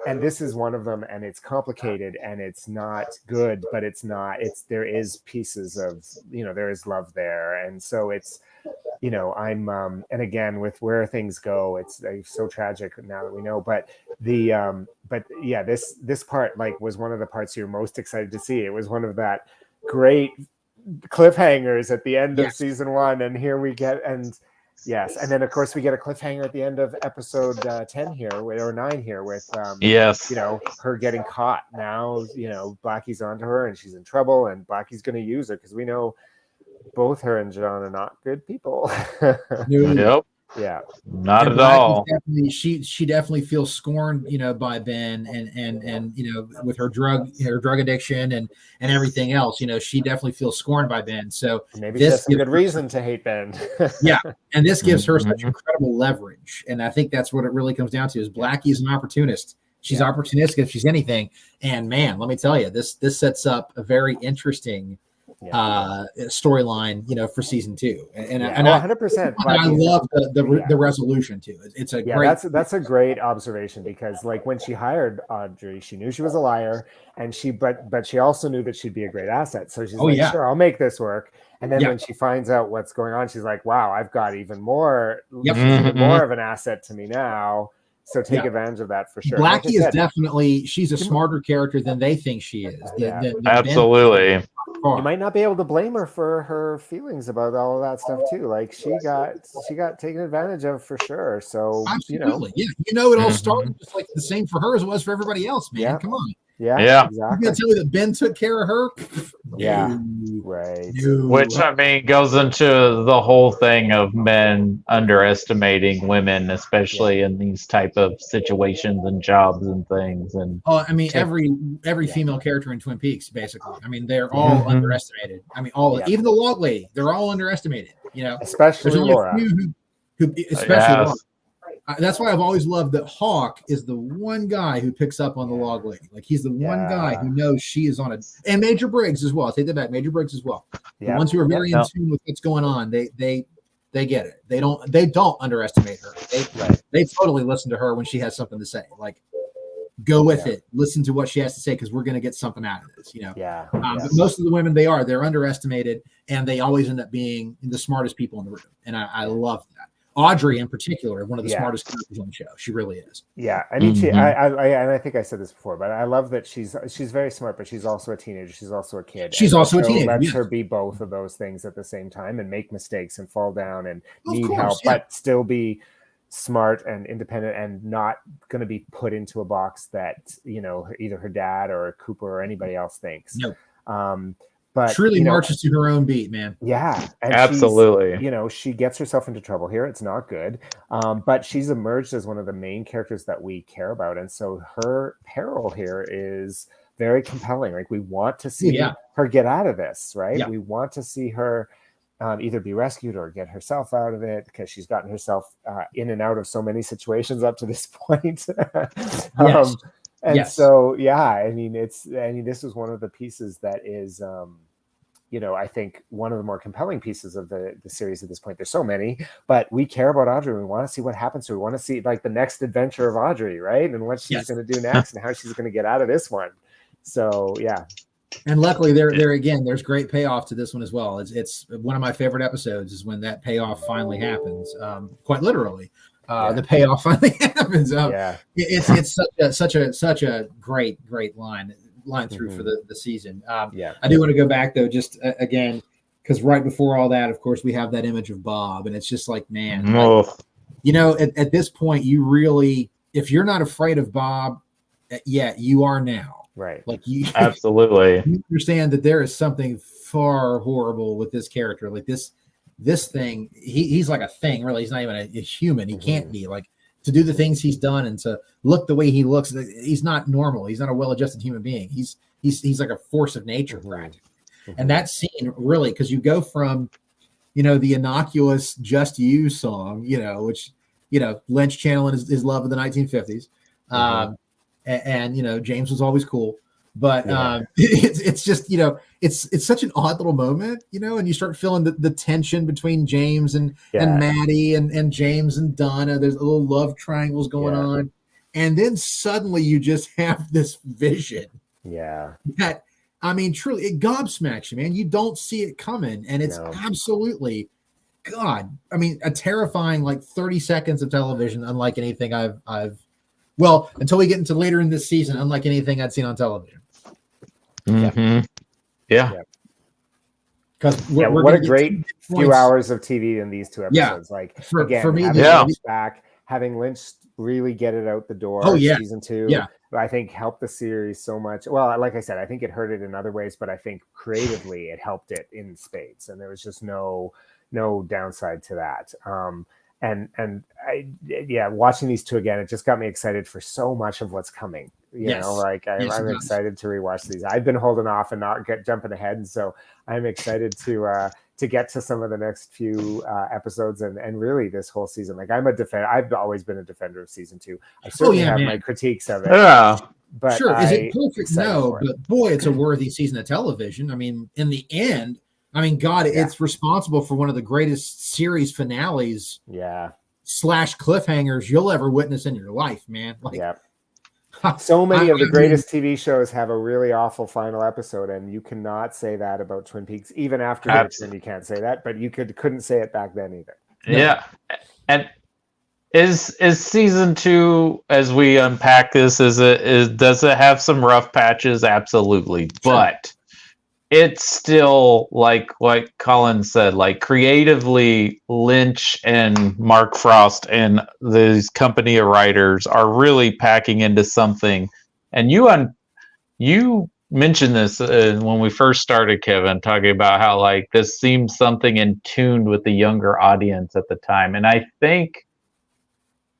Speaker 3: And this is one of them, and it's complicated and it's not good, but there is pieces of, there is love there. And so it's, I'm, and again, with where things go, it's so tragic now that we know, but this part was one of the parts you're most excited to see. It was one of that great cliffhangers at the end of season 1. And here we get, yes, and then of course we get a cliffhanger at the end of episode 10 here, or 9 here, with her getting caught. Now Blackie's onto her and she's in trouble, and Blackie's going to use her because we know both her and John are not good people.
Speaker 2: Yep.
Speaker 3: Yeah,
Speaker 2: not at all.
Speaker 1: She definitely feels scorned, by Ben, and with her drug addiction and everything else, she definitely feels scorned by Ben. So
Speaker 3: maybe she has some good reason to hate Ben.
Speaker 1: Yeah, and this gives her such incredible leverage, and I think that's what it really comes down to. Is Blackie is an opportunist. She's opportunistic if she's anything. And man, let me tell you, this sets up a very interesting storyline, for season 2, and
Speaker 3: 100%.
Speaker 1: I love the resolution too. It's a great.
Speaker 3: That's a great observation, because like when she hired Audrey, she knew she was a liar, and but she also knew that she'd be a great asset. So she's sure, I'll make this work. And then when she finds out what's going on, she's like, wow, I've got even more of an asset to me now. So take advantage of that for sure.
Speaker 1: Blackie is definitely, she's a smarter character than they think she is.
Speaker 2: Absolutely.
Speaker 3: You might not be able to blame her for her feelings about all of that stuff too. Like she got taken advantage of for sure. So
Speaker 1: absolutely. It all started just like the same for her as it was for everybody else, man. Come on.
Speaker 3: Yeah.
Speaker 1: Exactly. I'm gonna tell you that Ben took care of her.
Speaker 3: Right.
Speaker 2: Which goes into the whole thing of men underestimating women, especially in these type of situations and jobs and things. And
Speaker 1: every female character in Twin Peaks, basically. They're all underestimated. Even the log lady, they're all underestimated.
Speaker 3: Especially Laura.
Speaker 1: Laura. That's why I've always loved that Hawk is the one guy who picks up on the log lady. Like he's the one guy who knows she is on and Major Briggs as well. I'll take that back. Major Briggs as well. The ones who are very in tune with what's going on, they get it. They don't underestimate her. They totally listen to her when she has something to say. Like, go with it. Listen to what she has to say, because we're going to get something out of this. But most of the women, they're underestimated, and they always end up being the smartest people in the room. And I love that. Audrey in particular, one of the smartest characters on the show. She really is.
Speaker 3: Yeah, I mean, I think I said this before, but I love that she's very smart, but she's also a teenager. She's also a kid.
Speaker 1: She's also a teenager.
Speaker 3: Lets her be both of those things at the same time and make mistakes and fall down and need help, but still be smart and independent and not going to be put into a box that either her dad or Cooper or anybody else thinks.
Speaker 1: No. But truly marches to her own beat, man.
Speaker 3: Yeah, and
Speaker 2: absolutely.
Speaker 3: She gets herself into trouble here. It's not good, but she's emerged as one of the main characters that we care about, and so her peril here is very compelling. Like we want to see her get out of this, right? Yeah. We want to see her either be rescued or get herself out of it, because she's gotten herself in and out of so many situations up to this point. So, this is one of the pieces that is, I think one of the more compelling pieces of the series at this point. There's so many, but we care about Audrey. We want to see what happens to her. We want to see like the next adventure of Audrey, right? And what she's going to do next and how she's going to get out of this one. So, yeah.
Speaker 1: And luckily there again, there's great payoff to this one as well. It's one of my favorite episodes is when that payoff finally happens, quite literally. The payoff finally happens. It's such a great line through for the season. I do want to go back though, just again, because right before all that, of course, we have that image of Bob, and it's just like, man, at this point, you really, if you're not afraid of Bob, you are now.
Speaker 3: Right.
Speaker 1: Like you
Speaker 2: absolutely
Speaker 1: you understand that there is something far horrible with this character. Like this thing, he's like a thing, really. He's not even a human. He can't be, like, to do the things he's done and to look the way he looks. He's not normal. He's not a well-adjusted human being. He's like a force of nature, practically. And that scene, really, because you go from, the innocuous "Just You" song, which, Lynch channeling his love of the 1950s. And James was always cool. But it's just, it's such an odd little moment, and you start feeling the tension between James and Maddie and James and Donna. There's little love triangles going on. And then suddenly you just have this vision.
Speaker 3: Yeah.
Speaker 1: That, I mean, truly, it gobsmacks you, man. You don't see it coming. And it's absolutely, God, I mean, a terrifying, like, 30 seconds of television, unlike anything until we get into later in this season, unlike anything I'd seen on television.
Speaker 2: Because
Speaker 3: what a great few hours of TV in these two episodes. Like, for me, Lynch back, having Lynch really get it out the door. Season 2, I think helped the series so much. Well, like I said, I think it hurt it in other ways, but I think creatively it helped it in spades, and there was just no downside to that. Watching these two again, it just got me excited for so much of what's coming. I'm excited to rewatch these. I've been holding off and not jumping ahead, and so I'm excited to get to some of the next few episodes and really this whole season. Like, I've always been a defender of season 2. I certainly have my critiques of it. But
Speaker 1: sure, is it perfect? No, but boy, it's a worthy season of television. I mean, in the end, it's responsible for one of the greatest series finales, / cliffhangers you'll ever witness in your life, man.
Speaker 3: So many of the greatest TV shows have a really awful final episode, and you cannot say that about Twin Peaks. Even after Richmond, you can't say that, but you couldn't say it back then either.
Speaker 2: Yeah, and is season 2, as we unpack this, does it have some rough patches? Absolutely, but it's still, like what Colin said, like, creatively, Lynch and Mark Frost and this company of writers are really packing into something. And you mentioned this when we first started, Kevin, talking about how, like, this seems something in tune with the younger audience at the time. And I think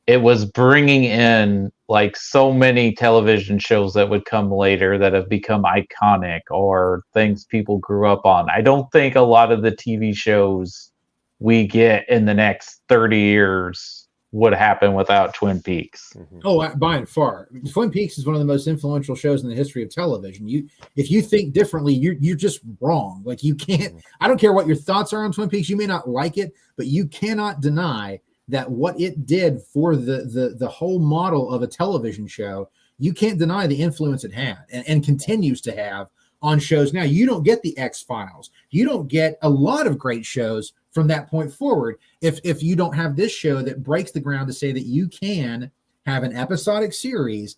Speaker 2: it was bringing in, like, so many television shows that would come later that have become iconic or things people grew up on. I don't think a lot of the TV shows we get in the next 30 years would happen without Twin Peaks.
Speaker 1: Oh, by and far. Twin Peaks is one of the most influential shows in the history of television. If you think differently, you're just wrong. Like, you can't, I don't care what your thoughts are on Twin Peaks. You may not like it, but you cannot deny that what it did for the whole model of a television show, you can't deny the influence it had and continues to have on shows now. You don't get the X-Files. You don't get a lot of great shows from that point forward if you don't have this show that breaks the ground to say that you can have an episodic series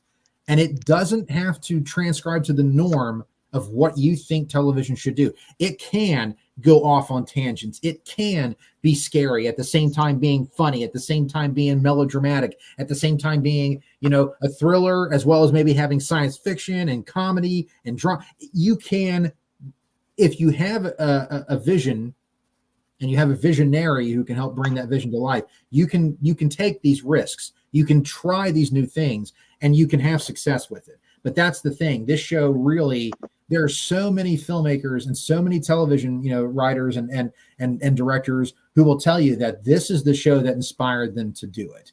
Speaker 1: and it doesn't have to transcribe to the norm of what you think television should do. It can go off on tangents. It can be scary at the same time being funny, at the same time being melodramatic, at the same time being, a thriller, as well as maybe having science fiction and comedy and drama. You can, if you have a vision and you have a visionary who can help bring that vision to life, you can take these risks. You can try these new things and you can have success with it. But that's the thing. This show really, there are so many filmmakers and so many television, writers and directors who will tell you that this is the show that inspired them to do it.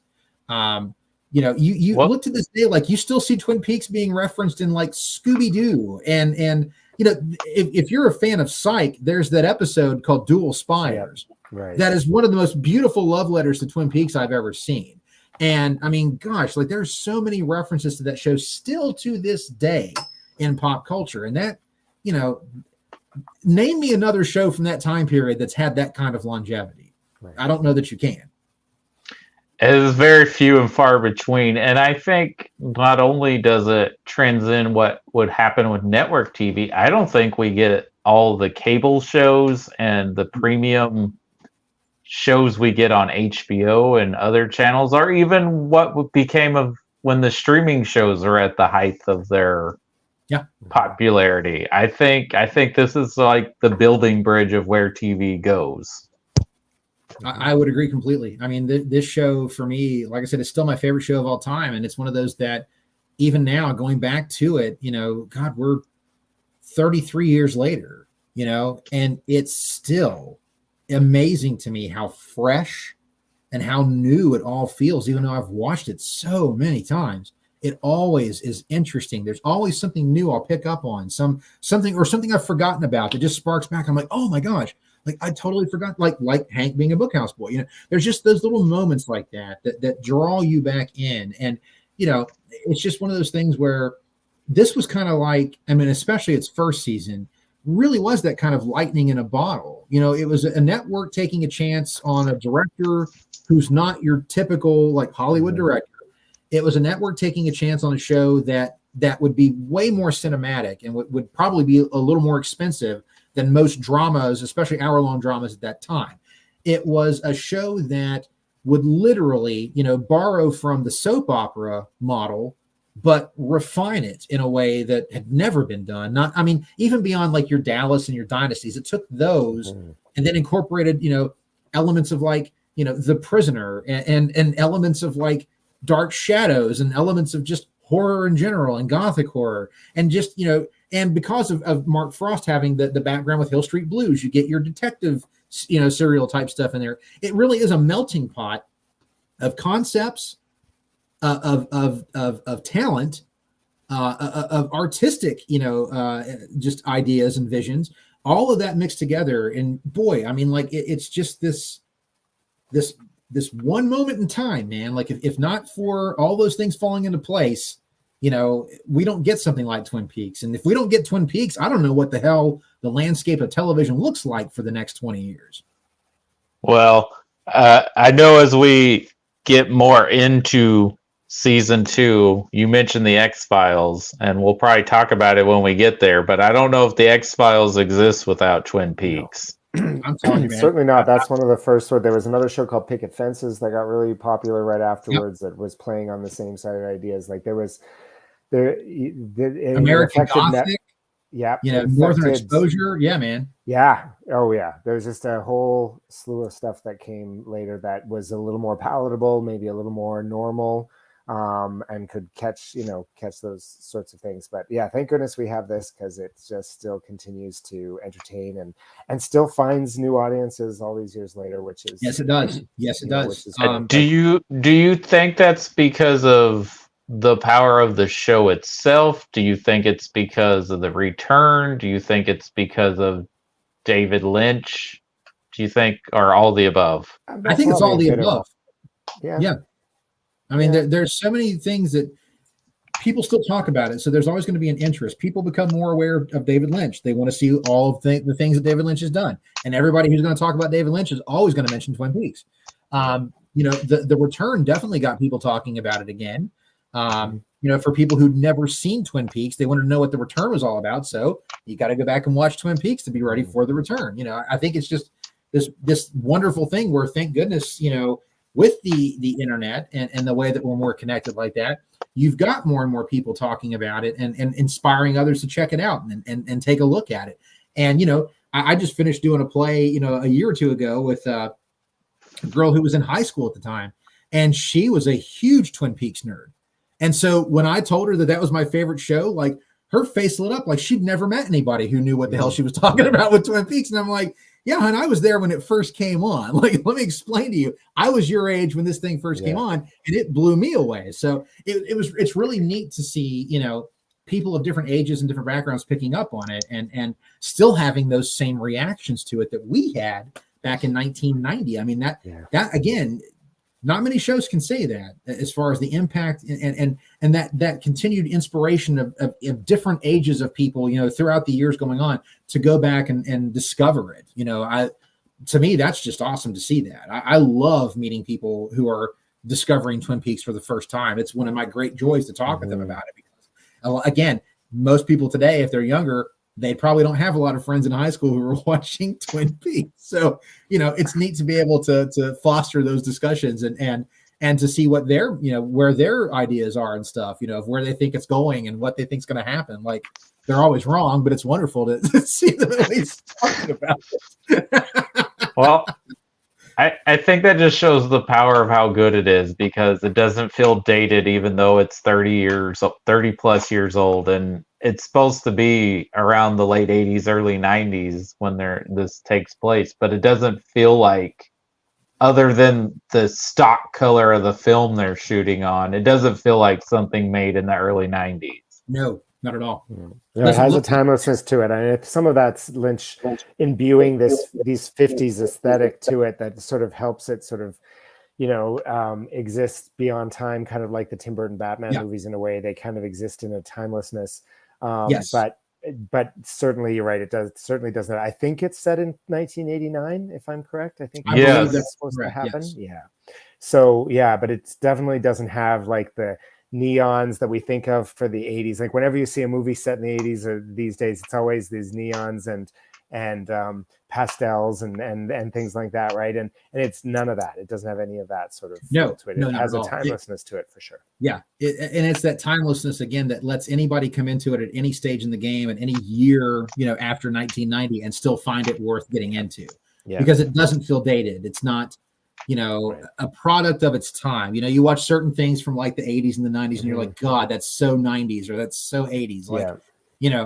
Speaker 1: You look to this day, like, you still see Twin Peaks being referenced in, like, Scooby-Doo and if you're a fan of Psych, there's that episode called Dual Spires.
Speaker 3: Right.
Speaker 1: That is one of the most beautiful love letters to Twin Peaks I've ever seen. And I mean, gosh, like, there's so many references to that show still to this day in pop culture. And that, name me another show from that time period that's had that kind of longevity. Right. I don't know that you can.
Speaker 2: It is very few and far between. And I think not only does it transcend what would happen with network TV, I don't think we get all the cable shows and the premium shows we get on HBO and other channels, or even what became of when the streaming shows are at the height of their popularity. I think this is like the building bridge of where TV goes.
Speaker 1: I would agree completely. I mean, this show for me, like I said, it's still my favorite show of all time. And it's one of those that even now going back to it, God, we're 33 years later, and it's still amazing to me how fresh and how new it all feels. Even though I've watched it so many times, it always is interesting. There's always something new I'll pick up on, something I've forgotten about that just sparks back. I'm like, oh my gosh, like I totally forgot, like Hank being a Bookhouse boy. There's just those little moments like that draw you back in. And, it's just one of those things where this was kind of like, I mean, especially its first season, really was that kind of lightning in a bottle. It was a network taking a chance on a director who's not your typical like Hollywood director. It was a network taking a chance on a show that would be way more cinematic and would probably be a little more expensive than most dramas, especially hour-long dramas at that time. It was a show that would literally, borrow from the soap opera model, but refine it in a way that had never been done. Even beyond like your Dallas and your Dynasties, it took those and then incorporated, elements of like, The Prisoner and elements of like Dark Shadows and elements of just horror in general and gothic horror. And just, and because of Mark Frost having the background with Hill Street Blues, you get your detective, serial type stuff in there. It really is a melting pot of concepts, of talent, of artistic, just ideas and visions, all of that mixed together. And boy, I mean, like it's just this one moment in time, man. Like if not for all those things falling into place, we don't get something like Twin Peaks. And if we don't get Twin Peaks, I don't know what the hell the landscape of television looks like for the next 20 years.
Speaker 2: Well, I know as we get more into season 2, you mentioned the X-Files, and we'll probably talk about it when we get there, but I don't know if the X-Files exists without Twin Peaks.
Speaker 3: I'm telling you, man. Certainly not. That's one of the first. There was another show called Picket Fences that got really popular right afterwards. That was playing on the same side of ideas. Like there was
Speaker 1: American Gothic. Northern Exposure. Yeah, man.
Speaker 3: Yeah. Oh, yeah. There's just a whole slew of stuff that came later that was a little more palatable, maybe a little more normal, and could catch those sorts of things. But yeah, thank goodness we have this, because it just still continues to entertain and still finds new audiences all these years later, which is
Speaker 1: yes, it does. Yes, it does.
Speaker 2: Do you think that's because of the power of the show itself? Do you think it's because of the return? Do you think it's because of David Lynch? Do you think, or all the above?
Speaker 1: I think it's all the above. Yeah. I mean, there's so many things that people still talk about it. So there's always going to be an interest. People become more aware of David Lynch. They want to see all of the things that David Lynch has done. And everybody who's going to talk about David Lynch is always going to mention Twin Peaks. The return definitely got people talking about it again. For people who'd never seen Twin Peaks, they wanted to know what the return was all about. So you got to go back and watch Twin Peaks to be ready for the return. I think it's just this wonderful thing where, thank goodness, with the internet and the way that we're more connected like that, you've got more and more people talking about it and inspiring others to check it out and take a look at it. And, I just finished doing a play, a year or two ago with a girl who was in high school at the time, and she was a huge Twin Peaks nerd. And so when I told her that was my favorite show, like her face lit up like she'd never met anybody who knew what the hell she was talking about with Twin Peaks. And I'm like, yeah, hon, I was there when it first came on. Like, let me explain to you. I was your age when this thing first came on, and it blew me away. So it's really neat to see, people of different ages and different backgrounds picking up on it and still having those same reactions to it that we had back in 1990. I mean, that again, not many shows can say that as far as the impact and that continued inspiration of different ages of people, throughout the years going on to go back and discover it. To me, that's just awesome to see that. I love meeting people who are discovering Twin Peaks for the first time. It's one of my great joys to talk with them about it, because again, most people today, if they're younger, they probably don't have a lot of friends in high school who are watching Twin Peaks. So, it's neat to be able to foster those discussions and to see what their, where their ideas are and stuff, of where they think it's going and what they think is going to happen. Like, they're always wrong, but it's wonderful to see them at least talking about it.
Speaker 2: Well, I think that just shows the power of how good it is, because it doesn't feel dated, even though it's 30 plus years old, and it's supposed to be around the late 80s, early 90s when this takes place, but it doesn't feel like, other than the stock color of the film they're shooting on, it doesn't feel like something made in the early 90s.
Speaker 1: No, not at all.
Speaker 3: Yeah, it has a timelessness to it. And some of that's Lynch imbuing these 50s aesthetic to it that sort of helps it sort of, exist beyond time, kind of like the Tim Burton Batman movies in a way. They kind of exist in a timelessness.
Speaker 1: Yes.
Speaker 3: But certainly you're right. It certainly does that. I think it's set in 1989, if I'm correct. I
Speaker 1: believe
Speaker 3: that's supposed to happen. Yes. Yeah. So but it definitely doesn't have like the neons that we think of for the 80s. Like whenever you see a movie set in the 80s or these days, it's always these neons and pastels and things like that, right? And it's none of that. It doesn't have any of that sort of feel to it. It has a timelessness to it for sure.
Speaker 1: Yeah, and it's that timelessness again that lets anybody come into it at any stage in the game and any year, after 1990, and still find it worth getting into. Yeah. Because it doesn't feel dated. It's not, a product of its time. You watch certain things from like the 80s and the 90s, and you're like, God, that's so 90s or that's so 80s. Like,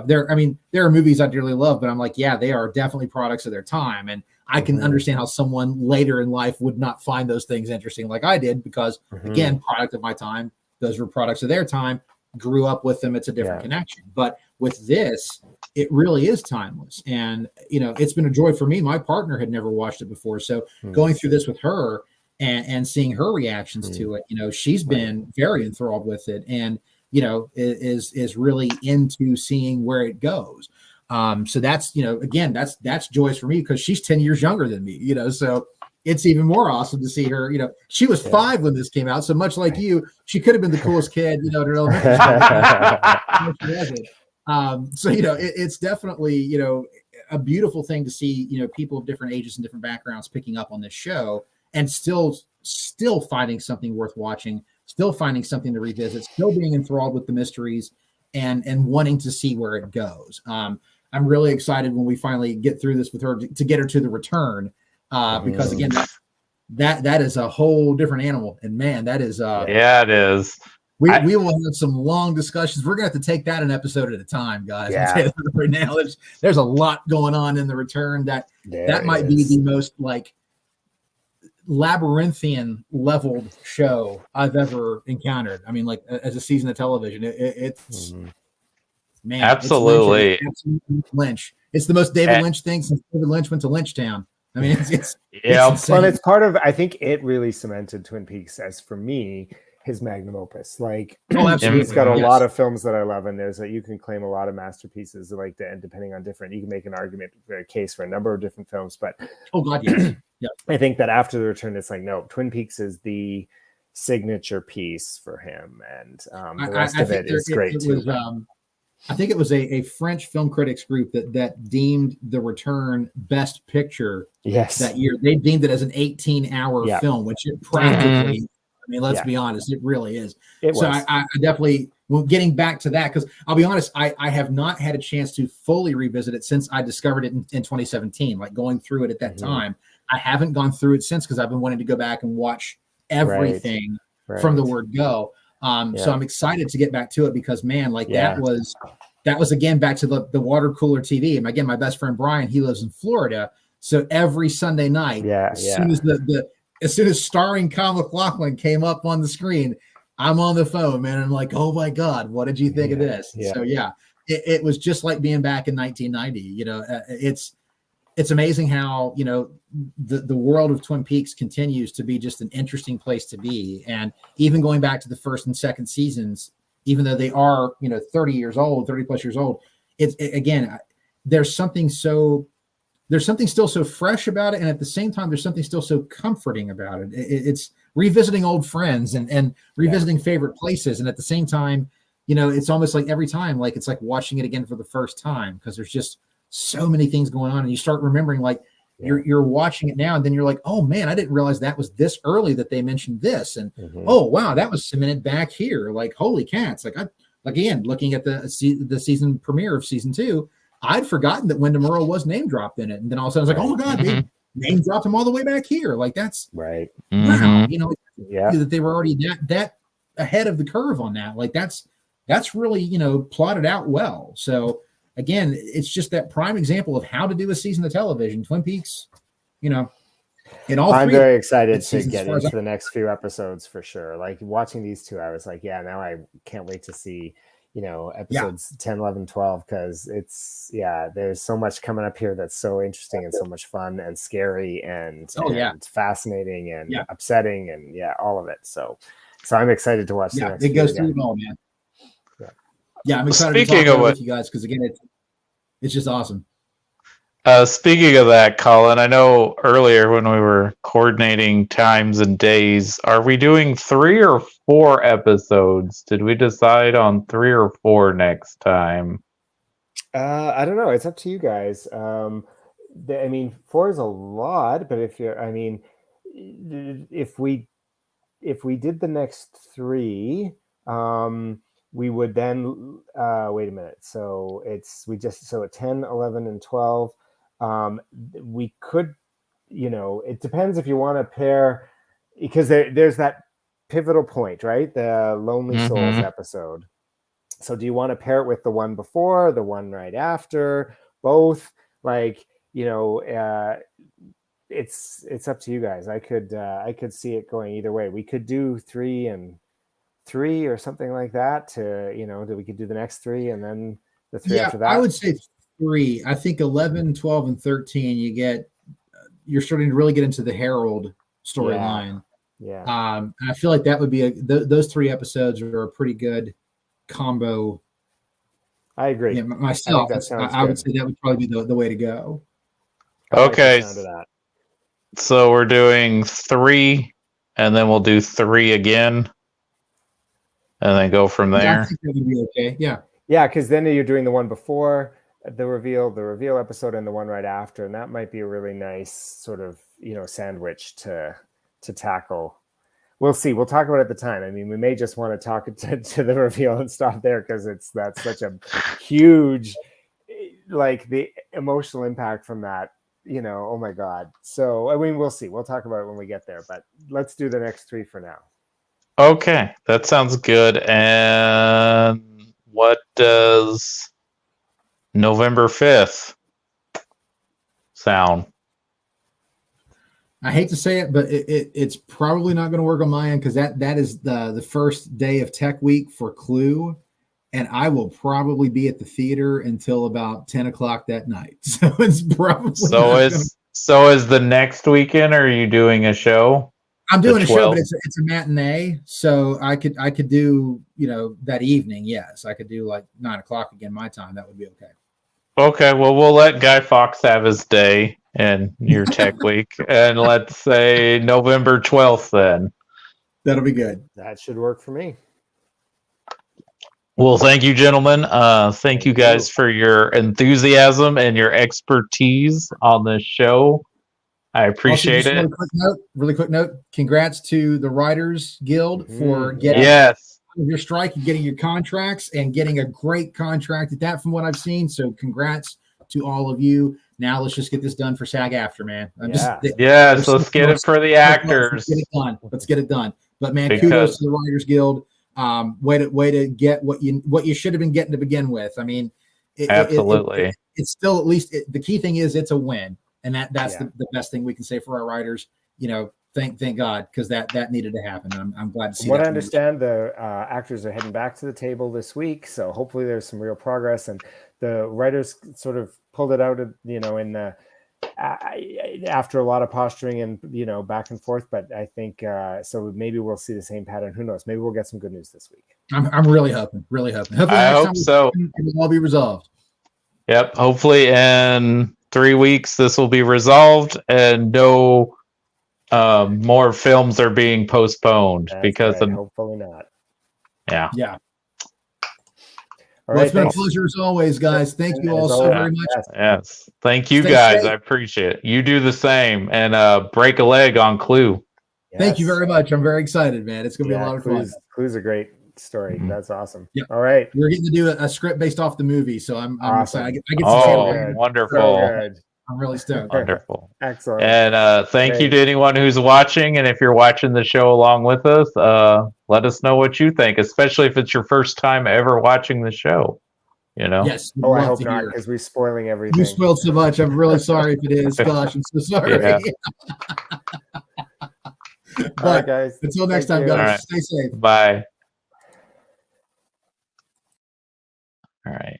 Speaker 1: there are movies I dearly love, but I'm like, yeah, they are definitely products of their time. And I can understand how someone later in life would not find those things interesting like I did, because again, product of my time, those were products of their time, grew up with them. It's a different connection. But with this, it really is timeless. And, it's been a joy for me. My partner had never watched it before. So going through this with her and seeing her reactions to it, she's been very enthralled with it. And, is really into seeing where it goes. So that's, again, that's joyous for me, because she's 10 years younger than me, so it's even more awesome to see her. She was 5 when this came out. So much like you, she could have been the coolest kid, at her elementary school. So, it's definitely, a beautiful thing to see, people of different ages and different backgrounds picking up on this show and still finding something worth watching, still finding something to revisit, still being enthralled with the mysteries and wanting to see where it goes. I'm really excited when we finally get through this with her to get her to the return, because again, that is a whole different animal. And man, that is
Speaker 2: it is.
Speaker 1: We will have some long discussions. We're gonna have to take that an episode at a time, guys.
Speaker 3: Yeah.
Speaker 1: Right now, there's a lot going on in the return that might be the most like labyrinthian leveled show I've ever encountered. I mean, like as a season of television, it's man,
Speaker 2: absolutely
Speaker 1: it's Lynch. It's the most David Lynch thing since David Lynch went to Lynchtown. I mean, it's
Speaker 3: well, it's part of. I think it really cemented Twin Peaks as, for me, his magnum opus. Like,
Speaker 1: absolutely.
Speaker 3: He's got a lot of films that I love, and you can claim a lot of masterpieces, like and depending on different, you can make an argument, a case for a number of different films. But
Speaker 1: yeah,
Speaker 3: I think that after The Return, it's like, no, Twin Peaks is the signature piece for him, and the rest of it is great too.
Speaker 1: I think it was a French film critics group that deemed The Return Best Picture that year. They deemed it as an 18-hour film, which it practically, I mean, let's be honest, it really is. I definitely, getting back to that, because I'll be honest, I have not had a chance to fully revisit it since I discovered it in 2017, like going through it at that time. I haven't gone through it since, because I've been wanting to go back and watch everything from the word go. So I'm excited to get back to it, because man, like that was again back to the water cooler TV. And again, my best friend Brian, he lives in Florida, so every Sunday night, as soon as starring Kyle MacLachlan came up on the screen, I'm on the phone, man. I'm like, oh my God, what did you think of this? So it was just like being back in 1990. It's amazing how, the world of Twin Peaks continues to be just an interesting place to be. And even going back to the first and second seasons, even though they are, 30 plus years old, again, there's something still so fresh about it. And at the same time, there's something still so comforting about it. It's revisiting old friends and revisiting favorite places. And at the same time, it's almost like every time, like it's like watching it again for the first time, because there's just so many things going on, and you start remembering, like you're watching it now, and then you're like, oh man, I didn't realize that was this early that they mentioned this, and oh wow, that was cemented back here. Like holy cats! Like again, looking at the season premiere of season 2, I'd forgotten that Wyndham Earl was name dropped in it, and then all of a sudden I was like, oh my god, they name dropped him all the way back here. Like that's
Speaker 3: right.
Speaker 1: Wow, that they were already that ahead of the curve on that. Like that's really plotted out well. So again, it's just that prime example of how to do a season of television. Twin Peaks, in all
Speaker 3: I'm
Speaker 1: three
Speaker 3: very excited to get into the next few episodes for sure. Like watching these 2, I was like, yeah, now I can't wait to see, episodes 10, 11, 12, because it's, there's so much coming up here that's so interesting and so much fun and scary and fascinating and upsetting and all of it. So I'm excited to watch the next
Speaker 1: it goes
Speaker 3: again.
Speaker 1: through it all, man. Yeah, I'm excited to talk about it with you guys, because again, it's just awesome.
Speaker 2: Speaking of that, Colin, I know earlier when we were coordinating times and days, are we doing 3 or 4 episodes? Did we decide on 3 or 4 next time?
Speaker 3: I don't know. It's up to you guys. 4 is a lot, but if we did the next 3, we would then wait a minute. So at 10, 11, and 12. We could, it depends if you want to pair, because there's that pivotal point, right? The Lonely Souls episode. So do you want to pair it with the one before, the one right after, both? Like, it's up to you guys. I could see it going either way. We could do 3 and 3 or something like that we could do the next 3 and then the 3 after that.
Speaker 1: I would say 3. I think 11, 12, and 13, you're starting to really get into the Harold storyline. And I feel like that would be those 3 episodes are a pretty good combo.
Speaker 3: I agree.
Speaker 1: Myself, I would say that would probably be the way to go.
Speaker 2: Okay. So we're doing 3, and then we'll do 3 again, and then go from there.
Speaker 1: I think that would be okay. Yeah.
Speaker 3: Yeah, because then you're doing the one before the reveal episode, and the one right after, and that might be a really nice sort of sandwich to tackle. We'll see. We'll talk about it at the time. We may just want to talk to the reveal and stop there, because that's such a huge, like the emotional impact from that. Oh my god. So we'll see. We'll talk about it when we get there. But let's do the next 3 for now.
Speaker 2: Okay, that sounds good. And what does November 5th sound?
Speaker 1: I hate to say it, but it's probably not going to work on my end, because that is the first day of Tech Week for Clue, and I will probably be at the theater until about 10 o'clock that night. So it's probably
Speaker 2: so is the next weekend, or are you doing a show?
Speaker 1: I'm doing a show, but it's a matinee, so I could do that evening. Yes, I could do like 9 o'clock again my time. That would be okay.
Speaker 2: Okay, well, we'll let Guy Fawkes have his day and your Tech Week, and let's say November 12th then.
Speaker 1: That'll be good.
Speaker 3: That should work for me.
Speaker 2: Well, thank you, gentlemen. Thank you guys for your enthusiasm and your expertise on this show. I appreciate it.
Speaker 1: Really quick note. Congrats to the Writers Guild for getting your strike and getting your contracts, and getting a great contract at that, from what I've seen. So congrats to all of you. Now let's just get this done for SAG-AFTRA, man.
Speaker 2: So let's get it for the actors.
Speaker 1: Let's get it done. But man, kudos to the Writers Guild. Way to get what you should have been getting to begin with.
Speaker 2: Absolutely.
Speaker 1: It's still, at least the key thing is it's a win, and that's the best thing we can say for our writers. Thank God, because that needed to happen. I'm glad to see.
Speaker 3: What I understand, the actors are heading back to the table this week, so hopefully there's some real progress. And the writers sort of pulled it out, in the after a lot of posturing and back and forth. But I think so. Maybe we'll see the same pattern. Who knows? Maybe we'll get some good news this week.
Speaker 1: I'm really hoping. Hopefully
Speaker 2: I hope so.
Speaker 1: It'll all be resolved.
Speaker 2: Yep. Hopefully in 3 weeks this will be resolved, and no more films are being postponed because of
Speaker 3: hopefully not.
Speaker 2: Yeah.
Speaker 1: Well, it's been a pleasure as always, guys. Thank you all so very much.
Speaker 2: Yes. Thank you,
Speaker 1: Stay
Speaker 2: guys.
Speaker 1: safe.
Speaker 2: I appreciate it. You do the same. And break a leg on Clue.
Speaker 3: Yes.
Speaker 1: Thank you very much. I'm very excited, man. It's going to be a lot of fun.
Speaker 3: Clue's a great story.
Speaker 2: Mhm.
Speaker 3: That's awesome.
Speaker 1: Yeah.
Speaker 3: All right.
Speaker 1: We're getting to do a script based off the movie, so I'm
Speaker 3: Awesome.
Speaker 1: excited. I get to see
Speaker 2: Oh,
Speaker 1: it.
Speaker 2: wonderful.
Speaker 3: So good.
Speaker 1: I'm really stoked.
Speaker 2: Wonderful.
Speaker 3: Excellent.
Speaker 2: And thank you to anyone who's watching. And if you're watching the show along with us, let us know what you think, especially if it's your first time ever watching the show. You know?
Speaker 1: Yes.
Speaker 3: Oh, I hope not, because we're spoiling everything.
Speaker 1: You spoiled so much. I'm really sorry if it is. Gosh, I'm so sorry.
Speaker 2: Yeah.
Speaker 1: But
Speaker 3: all right, guys.
Speaker 1: until next time,
Speaker 3: you.
Speaker 1: guys,
Speaker 2: Right.
Speaker 1: stay safe.
Speaker 2: Bye. All right.